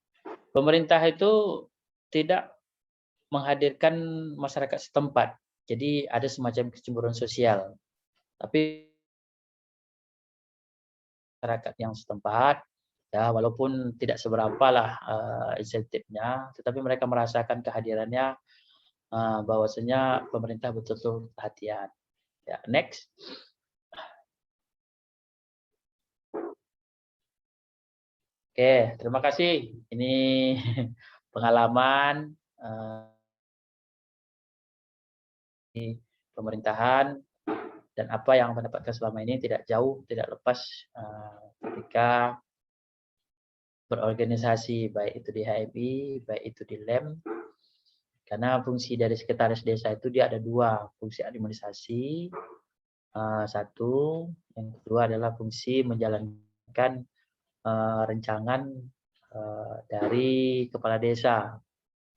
pemerintah itu tidak menghadirkan masyarakat setempat. Jadi ada semacam kecemburuan sosial. Tapi masyarakat yang setempat, ya walaupun tidak seberapa lah insentifnya, tetapi mereka merasakan kehadirannya, bahwasanya pemerintah betul-betul perhatian. Ya, next. Oke, terima kasih. Ini pengalaman pemerintahan dan apa yang Anda dapatkan selama ini tidak jauh, tidak lepas ketika berorganisasi, baik itu di HMI, baik itu di LEM. Karena fungsi dari sekretaris desa itu dia ada dua, fungsi administrasi satu, yang kedua adalah fungsi menjalankan rencangan dari kepala desa.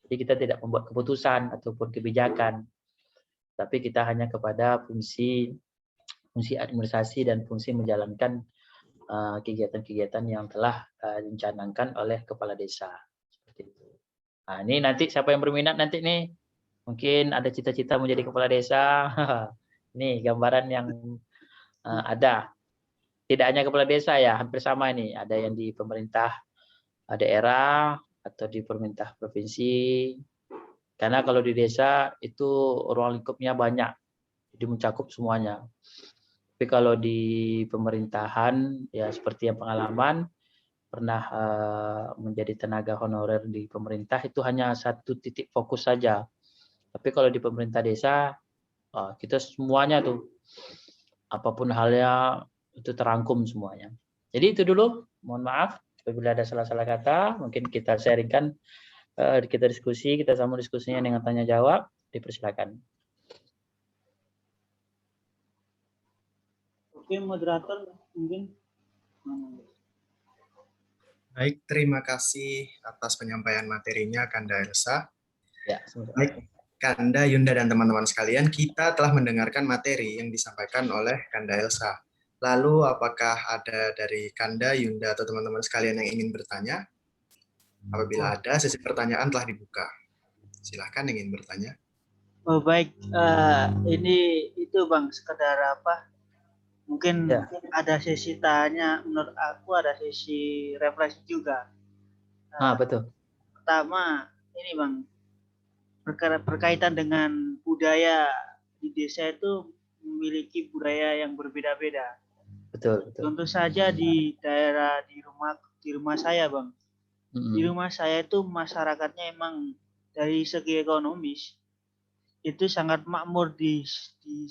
Jadi kita tidak membuat keputusan ataupun kebijakan, tapi kita hanya kepada fungsi administrasi dan fungsi menjalankan kegiatan-kegiatan yang telah dicanangkan oleh kepala desa. Seperti itu. Nah, ini nanti siapa yang berminat nanti nih, mungkin ada cita-cita menjadi kepala desa. Ini gambaran yang ada. Tidak hanya kepala desa ya, hampir sama ini. Ada yang di pemerintah daerah atau di pemerintah provinsi. Karena kalau di desa itu ruang lingkupnya banyak, jadi mencakup semuanya. Tapi kalau di pemerintahan ya seperti yang pengalaman pernah menjadi tenaga honorer di pemerintah itu hanya satu titik fokus saja. Tapi kalau di pemerintah desa kita semuanya tuh apapun halnya itu terangkum semuanya. Jadi itu dulu. Mohon maaf apabila ada salah-salah kata, mungkin kita sharingkan, kita diskusi, kita sambung diskusinya dengan tanya jawab. Dipersilakan. Oke, moderator mungkin. Baik, terima kasih atas penyampaian materinya Kanda Elsa. Ya, baik, Kanda, Yunda, dan teman-teman sekalian, kita telah mendengarkan materi yang disampaikan oleh Kanda Elsa. Lalu, apakah ada dari Kanda, Yunda, atau teman-teman sekalian yang ingin bertanya? Apabila ada, sesi pertanyaan telah dibuka. Silahkan ingin bertanya. Oh baik, ini itu Bang, sekedar apa? Mungkin ya. ada sesi tanya, menurut aku ada sesi refleksi juga. Betul. Pertama, ini Bang, berkaitan dengan budaya di desa itu memiliki budaya yang berbeda-beda. Betul. Contoh saja di daerah di rumah saya Bang. Di rumah saya itu masyarakatnya emang dari segi ekonomis itu sangat makmur di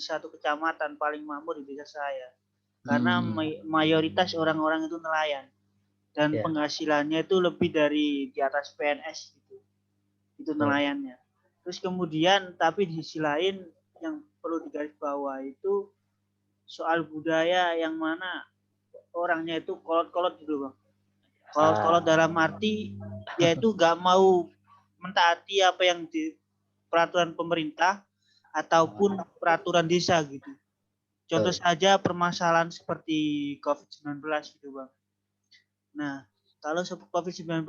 satu kecamatan paling makmur di desa saya. Karena mayoritas orang-orang itu nelayan dan penghasilannya itu lebih dari di atas PNS gitu. Itu nelayannya. Terus kemudian tapi di sisi lain yang perlu digarisbawahi itu soal budaya yang mana orangnya itu kolot-kolot gitu Bang. Kolot-kolot dalam arti yaitu gak mau mentaati apa yang di peraturan pemerintah ataupun peraturan desa gitu. Contoh saja permasalahan seperti COVID-19 gitu Bang. Nah, kalau COVID-19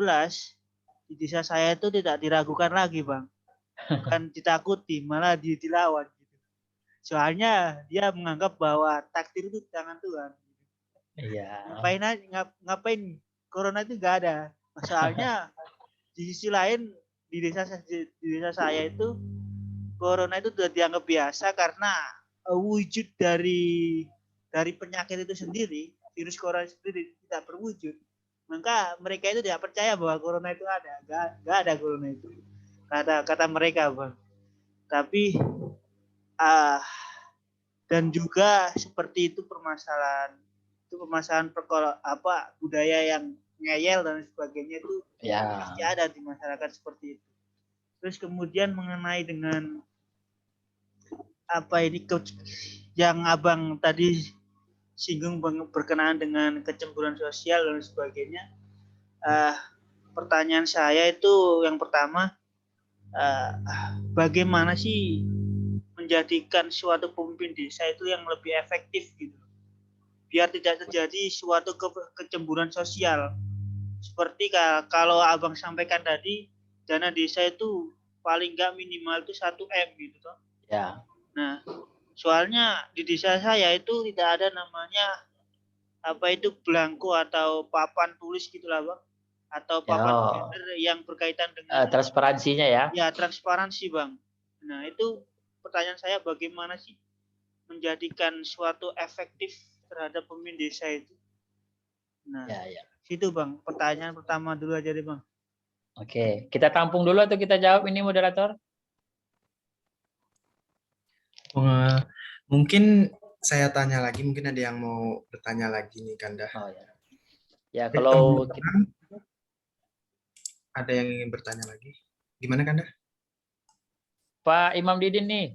di desa saya itu tidak diragukan lagi Bang. Bukan ditakuti, malah dilawan gitu. Soalnya dia menganggap bahwa takdir itu tangan Tuhan. Iya. Ngapain corona itu gak ada. Soalnya di sisi lain di desa saya itu corona itu sudah dianggap biasa karena wujud dari penyakit itu sendiri, virus corona sendiri tidak berwujud. Maka mereka itu tidak percaya bahwa corona itu ada. Gak ada corona itu. Kata mereka Bang. Tapi dan juga seperti itu permasalahan budaya yang ngeyel dan sebagainya itu pasti ada di masyarakat seperti itu. Terus kemudian mengenai dengan yang Abang tadi singgung berkenaan dengan kecemburuan sosial dan sebagainya. Pertanyaan saya itu yang pertama, bagaimana sih menjadikan suatu pemimpin desa itu yang lebih efektif gitu, biar tidak terjadi suatu kecemburuan sosial. Seperti kalau Abang sampaikan tadi, dana desa itu paling nggak minimal itu 1M gitu toh. Ya. Nah, soalnya di desa saya itu tidak ada namanya belangko atau papan tulis gitulah Bang, atau papan banner yang berkaitan dengan transparansinya ya. Ya, transparansi Bang. Nah, itu pertanyaan saya, bagaimana sih menjadikan suatu efektif terhadap pemimpin desa itu? Nah, situ Bang, pertanyaan pertama dulu aja deh Bang. Oke, kita tampung dulu atau kita jawab ini moderator? Mungkin saya tanya lagi, mungkin ada yang mau bertanya lagi nih Kanda. Ya, kalau ada yang ingin bertanya lagi, gimana Kanda? Pak Imam Didin nih.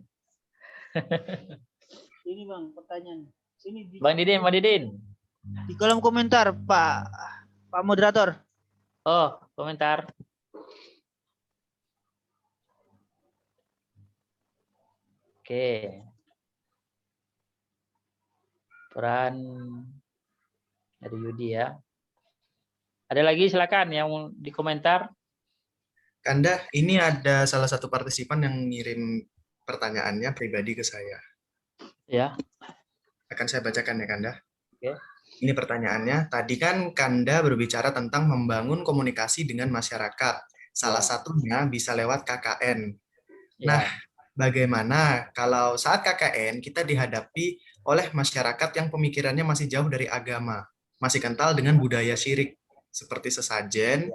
Ini Bang, pertanyaan. Sini Bang Didin. Di kolom komentar, Pak moderator. Oh, komentar. Oke. Peran dari Yudi ya. Ada lagi silakan yang di komentar. Kanda, ini ada salah satu partisipan yang ngirim pertanyaannya pribadi ke saya. Ya. Akan saya bacakan ya, Kanda. Oke. Ini pertanyaannya. Tadi kan Kanda berbicara tentang membangun komunikasi dengan masyarakat. Salah satunya bisa lewat KKN. Nah, bagaimana kalau saat KKN kita dihadapi oleh masyarakat yang pemikirannya masih jauh dari agama, masih kental dengan budaya syirik, seperti sesajen,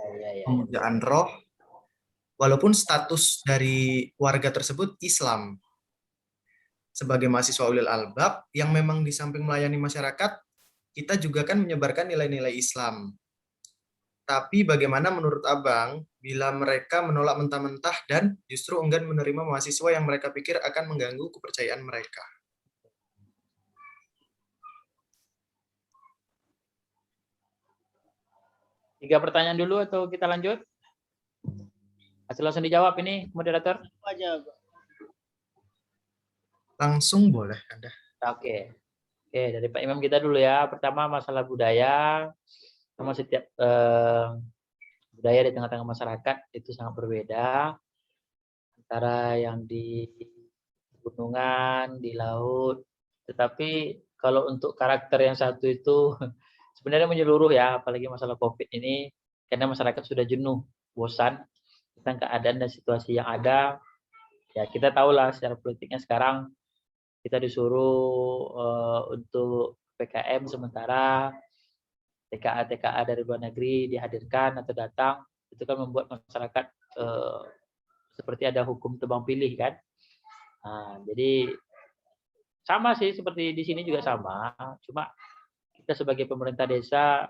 pemujaan roh, walaupun status dari warga tersebut Islam. Sebagai mahasiswa ulil albab yang memang di samping melayani masyarakat, kita juga kan menyebarkan nilai-nilai Islam. Tapi bagaimana menurut Abang bila mereka menolak mentah-mentah dan justru enggan menerima mahasiswa yang mereka pikir akan mengganggu kepercayaan mereka? Tiga pertanyaan dulu atau kita lanjut? Hasil langsung dijawab ini, moderator. Langsung boleh, Anda. Oke. Oke, dari Pak Imam kita dulu ya. Pertama masalah budaya. Sama setiap budaya di tengah-tengah masyarakat itu sangat berbeda. Antara yang di gunungan, di laut. Tetapi kalau untuk karakter yang satu itu sebenarnya menyeluruh ya, apalagi masalah COVID ini, karena masyarakat sudah jenuh, bosan tentang keadaan dan situasi yang ada. Ya kita tahulah secara politiknya sekarang kita disuruh untuk PKM sementara, TKA dari luar negeri dihadirkan atau datang, itu kan membuat masyarakat seperti ada hukum tebang pilih kan. Nah, jadi sama sih seperti di sini juga sama, cuma kita sebagai pemerintah desa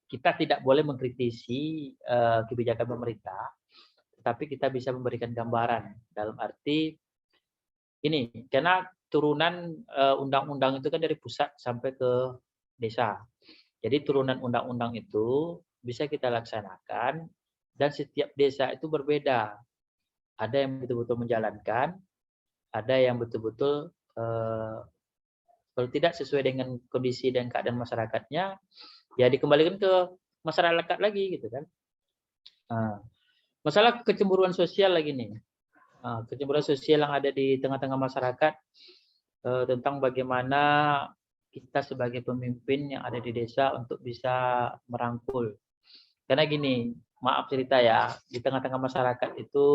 kita tidak boleh mengkritisi kebijakan pemerintah, tetapi kita bisa memberikan gambaran dalam arti ini, karena turunan undang-undang itu kan dari pusat sampai ke desa. Jadi turunan undang-undang itu bisa kita laksanakan dan setiap desa itu berbeda. Ada yang betul-betul menjalankan, ada yang betul-betul kalau tidak sesuai dengan kondisi dan keadaan masyarakatnya, ya dikembalikan ke masyarakat lagi gitu kan. Masalah kecemburuan sosial lagi nih. Kecemburuan sosial yang ada di tengah-tengah masyarakat tentang bagaimana kita sebagai pemimpin yang ada di desa untuk bisa merangkul. Karena gini, maaf cerita ya, di tengah-tengah masyarakat itu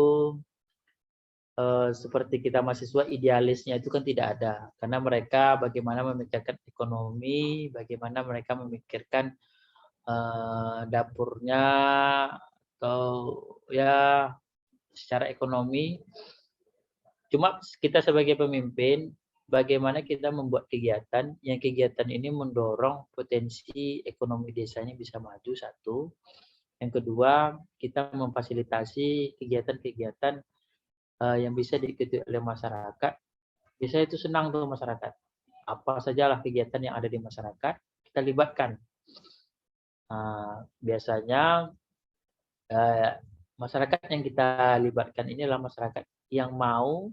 seperti kita mahasiswa idealisnya itu kan tidak ada. Karena mereka bagaimana memikirkan ekonomi, bagaimana mereka memikirkan dapurnya atau ya secara ekonomi. Cuma kita sebagai pemimpin, bagaimana kita membuat kegiatan yang kegiatan ini mendorong potensi ekonomi desanya bisa maju, satu. Yang kedua, kita memfasilitasi kegiatan-kegiatan yang bisa diikuti oleh masyarakat. Biasanya itu senang tuh masyarakat. Apa sajalah kegiatan yang ada di masyarakat, kita libatkan. Biasanya masyarakat yang kita libatkan ini adalah masyarakat yang mau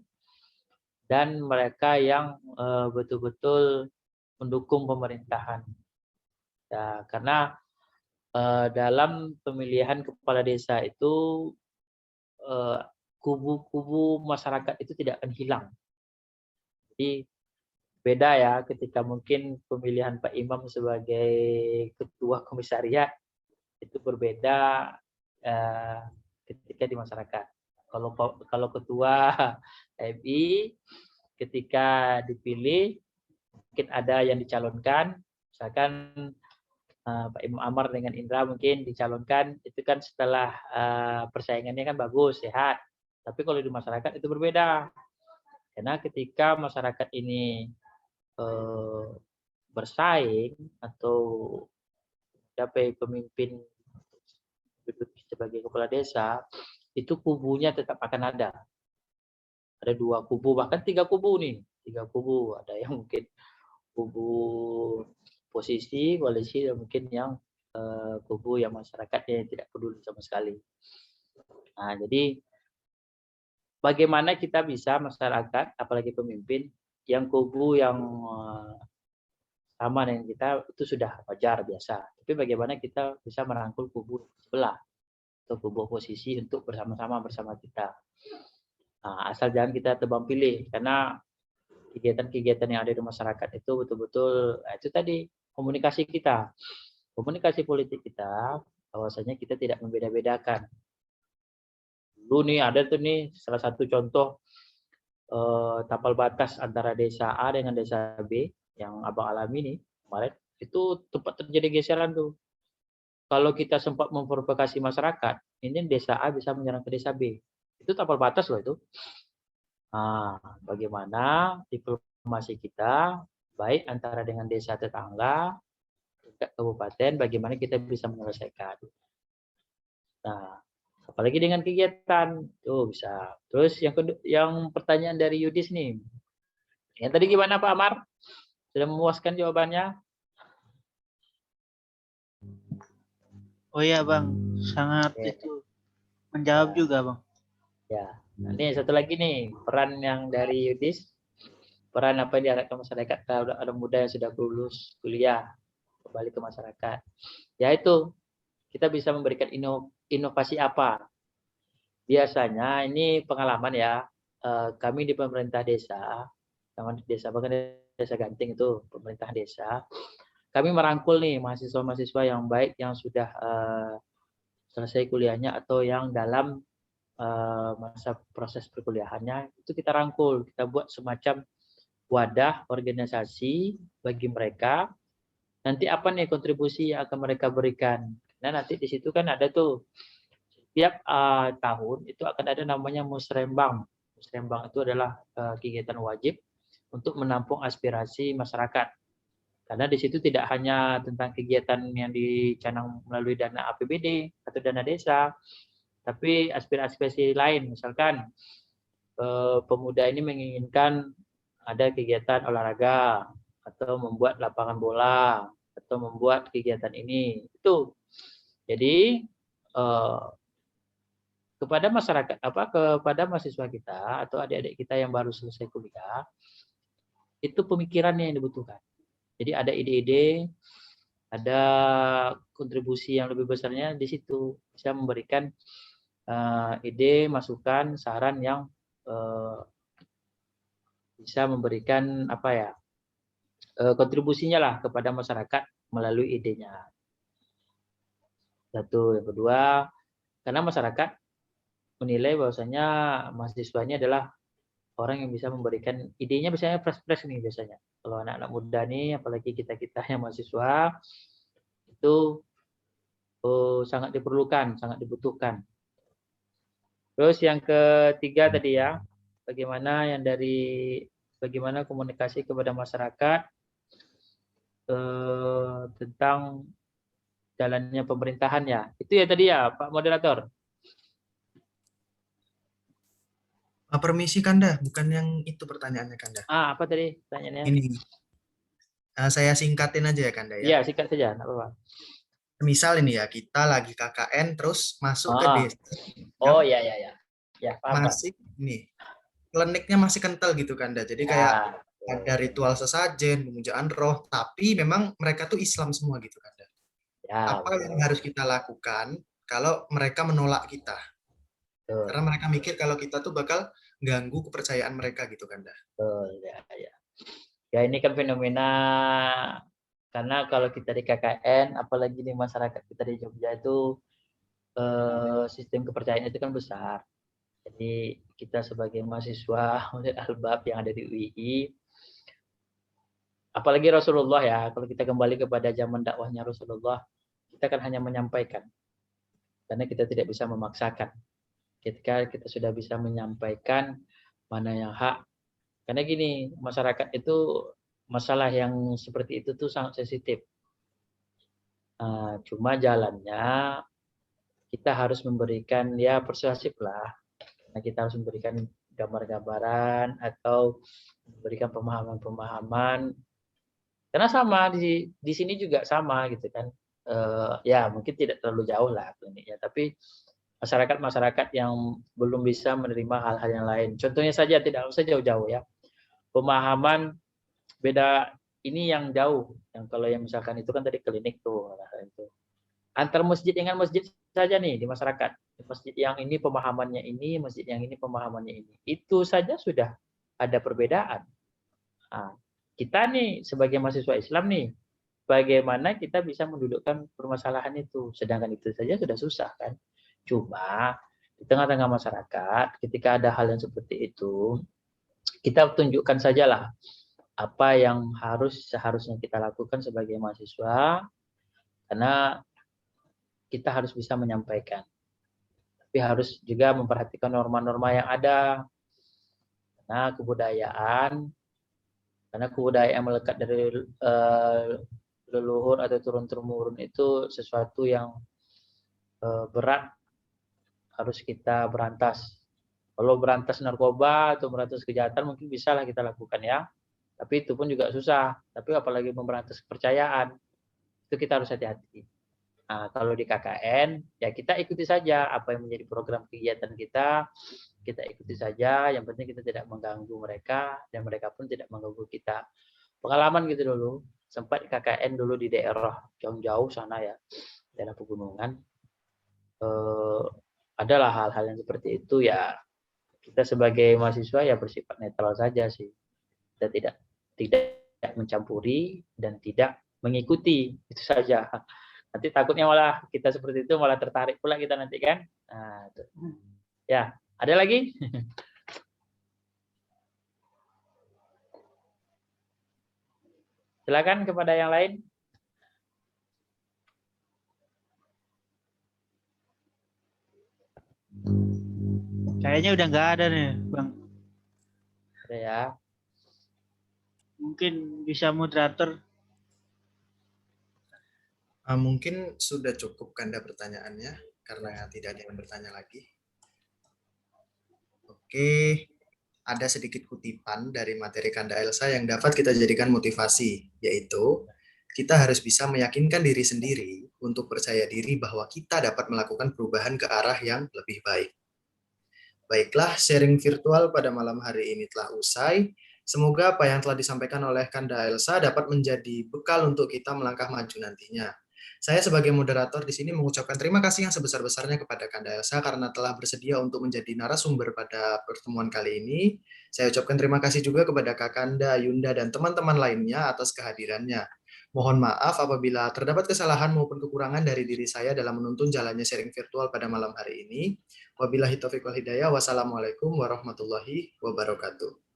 dan mereka yang betul-betul mendukung pemerintahan. Ya, karena dalam pemilihan kepala desa itu kubu-kubu masyarakat itu tidak akan hilang. Jadi beda ya ketika mungkin pemilihan Pak Imam sebagai ketua komisariat itu berbeda ketika di masyarakat. Kalau ketua MI ketika dipilih mungkin ada yang dicalonkan, misalkan Pak Imam Amar dengan Indra mungkin dicalonkan, itu kan setelah persaingannya kan bagus, sehat. Tapi kalau di masyarakat itu berbeda. Karena ketika masyarakat ini bersaing atau mencapai pemimpin sebagai kepala desa, itu kubunya tetap akan ada. Ada 2 kubu, bahkan 3 kubu nih. 3 kubu. Ada yang mungkin kubu posisi, koalisi, dan mungkin yang kubu yang masyarakatnya yang tidak peduli sama sekali. Nah, jadi bagaimana kita bisa masyarakat, apalagi pemimpin, yang kubu yang sama dengan kita itu sudah wajar biasa. Tapi bagaimana kita bisa merangkul kubu sebelah atau kubu oposisi untuk bersama-sama bersama kita. Nah, asal jangan kita tebang pilih, karena kegiatan-kegiatan yang ada di masyarakat itu betul-betul itu tadi komunikasi kita, komunikasi politik kita, bahwasanya kita tidak membeda-bedakan. Dulu nih ada tuh nih salah satu contoh tapal batas antara desa A dengan desa B yang abang alami nih kemarin, itu tempat terjadi geseran tuh. Kalau kita sempat memprovokasi masyarakat, ini desa A bisa menyerang ke desa B. Itu tapal batas loh itu. Nah, bagaimana diplomasi kita, baik antara dengan desa tetangga, tingkat kabupaten, bagaimana kita bisa menyelesaikan. Nah, apalagi dengan kegiatan, tuh bisa. Terus yang pertanyaan dari Yudis nih, yang tadi gimana Pak Amar? Sudah memuaskan jawabannya? Oh iya Bang, sangat itu menjawab juga Bang. Ya, nah, ini satu lagi nih peran yang dari Yudis, peran apa yang diharapkan masyarakat kalau ada muda yang sudah lulus kuliah kembali ke masyarakat. Yaitu kita bisa memberikan inovasi apa? Biasanya ini pengalaman ya, kami di pemerintah desa, bahkan desa Ganting itu pemerintah desa, kami merangkul nih mahasiswa-mahasiswa yang baik yang sudah selesai kuliahnya atau yang dalam masa proses perkuliahannya, itu kita rangkul, kita buat semacam wadah organisasi bagi mereka. Nanti apa nih kontribusi yang akan mereka berikan? Nah nanti di situ kan ada tuh setiap tahun itu akan ada namanya musrembang. Musrembang itu adalah kegiatan wajib untuk menampung aspirasi masyarakat. Karena di situ tidak hanya tentang kegiatan yang dicanang melalui dana APBD atau dana desa, tapi aspirasi lain. Misalkan pemuda ini menginginkan ada kegiatan olahraga atau membuat lapangan bola atau membuat kegiatan ini. Itu. Jadi kepada masyarakat kepada mahasiswa kita atau adik-adik kita yang baru selesai kuliah, itu pemikirannya yang dibutuhkan. Jadi ada ide-ide, ada kontribusi yang lebih besarnya di situ, bisa memberikan ide, masukan, saran yang bisa memberikan apa ya, kontribusinya lah kepada masyarakat melalui idenya. Satu, yang kedua, karena masyarakat menilai bahwasanya mahasiswanya adalah orang yang bisa memberikan idenya, biasanya fresh nih biasanya. Kalau anak-anak muda nih, apalagi kita-kita yang mahasiswa, itu sangat diperlukan, sangat dibutuhkan. Terus yang ketiga tadi ya, bagaimana komunikasi kepada masyarakat tentang jalannya pemerintahan ya. Itu ya tadi ya, Pak Moderator. Permisi Kanda, bukan yang itu pertanyaannya Kanda. Apa tadi pertanyaannya? Ini, saya singkatin aja ya Kanda ya. Iya, singkat saja, nggak apa-apa. Misal ini ya, kita lagi KKN terus masuk ke desa. Oh iya. Ya, masih nih, kliniknya masih kental gitu Kanda. Jadi kayak ada ritual sesajen, pemujaan roh, tapi memang mereka tuh Islam semua gitu Kanda. Ya, apa yang harus kita lakukan kalau mereka menolak kita? Karena mereka mikir kalau kita tuh bakal ganggu kepercayaan mereka gitu Kanda. Ya. Ya ini kan fenomena, karena kalau kita di KKN, apalagi di masyarakat kita di Jogja itu sistem kepercayaan itu kan besar. Jadi kita sebagai mahasiswa Unit Albab yang ada di UII, apalagi Rasulullah ya, kalau kita kembali kepada zaman dakwahnya Rasulullah, kita kan hanya menyampaikan, karena kita tidak bisa memaksakan. Ketika kita sudah bisa menyampaikan mana yang hak, karena gini, masyarakat itu masalah yang seperti itu tuh sangat sensitif. Cuma jalannya kita harus memberikan ya persuasif lah. Nah, kita harus memberikan gambar-gambaran atau memberikan pemahaman-pemahaman. Karena sama di sini juga sama gitu kan. Ya mungkin tidak terlalu jauh lah kliniknya, tapi masyarakat-masyarakat yang belum bisa menerima hal-hal yang lain. Contohnya saja, tidak usah jauh-jauh ya. Pemahaman beda ini yang jauh. Yang kalau yang misalkan itu kan tadi klinik tuh. Itu. Antar masjid dengan masjid saja nih di masyarakat. Masjid yang ini pemahamannya ini, masjid yang ini pemahamannya ini. Itu saja sudah ada perbedaan. Nah, kita nih sebagai mahasiswa Islam nih, bagaimana kita bisa mendudukkan permasalahan itu. Sedangkan itu saja sudah susah kan. Cuma di tengah-tengah masyarakat, ketika ada hal yang seperti itu, kita tunjukkan sajalah apa yang seharusnya kita lakukan sebagai mahasiswa, karena kita harus bisa menyampaikan. Tapi harus juga memperhatikan norma-norma yang ada. Karena kebudayaan yang melekat dari leluhur atau turun-temurun itu sesuatu yang berat, harus kita berantas. Kalau berantas narkoba atau berantas kejahatan mungkin bisa lah kita lakukan ya. Tapi itu pun juga susah. Tapi apalagi memberantas kepercayaan, itu kita harus hati-hati. Nah, kalau di KKN, ya kita ikuti saja apa yang menjadi program kegiatan kita ikuti saja. Yang penting kita tidak mengganggu mereka, dan mereka pun tidak mengganggu kita. Pengalaman gitu dulu, sempat KKN dulu di daerah jauh-jauh sana ya, daerah pegunungan. Adalah hal-hal yang seperti itu ya, kita sebagai mahasiswa ya bersifat netral saja sih. Kita tidak mencampuri dan tidak mengikuti, itu saja. Nanti takutnya malah kita seperti itu malah tertarik pula kita nanti kan. Nah, itu. Ya, ada lagi? Silakan kepada yang lain. Kayaknya udah nggak ada nih, Bang. Ada ya. Mungkin bisa moderator. Mungkin sudah cukup Kanda pertanyaannya, karena tidak ada yang bertanya lagi. Oke, ada sedikit kutipan dari materi Kanda Elsa yang dapat kita jadikan motivasi, yaitu kita harus bisa meyakinkan diri sendiri untuk percaya diri bahwa kita dapat melakukan perubahan ke arah yang lebih baik. Baiklah, sharing virtual pada malam hari ini telah usai. Semoga apa yang telah disampaikan oleh Kanda Elsa dapat menjadi bekal untuk kita melangkah maju nantinya. Saya sebagai moderator di sini mengucapkan terima kasih yang sebesar-besarnya kepada Kanda Elsa karena telah bersedia untuk menjadi narasumber pada pertemuan kali ini. Saya ucapkan terima kasih juga kepada Kakanda, Yunda, dan teman-teman lainnya atas kehadirannya. Mohon maaf apabila terdapat kesalahan maupun kekurangan dari diri saya dalam menuntun jalannya sharing virtual pada malam hari ini. Wabillahi taufiq wal hidayah. Wassalamualaikum warahmatullahi wabarakatuh.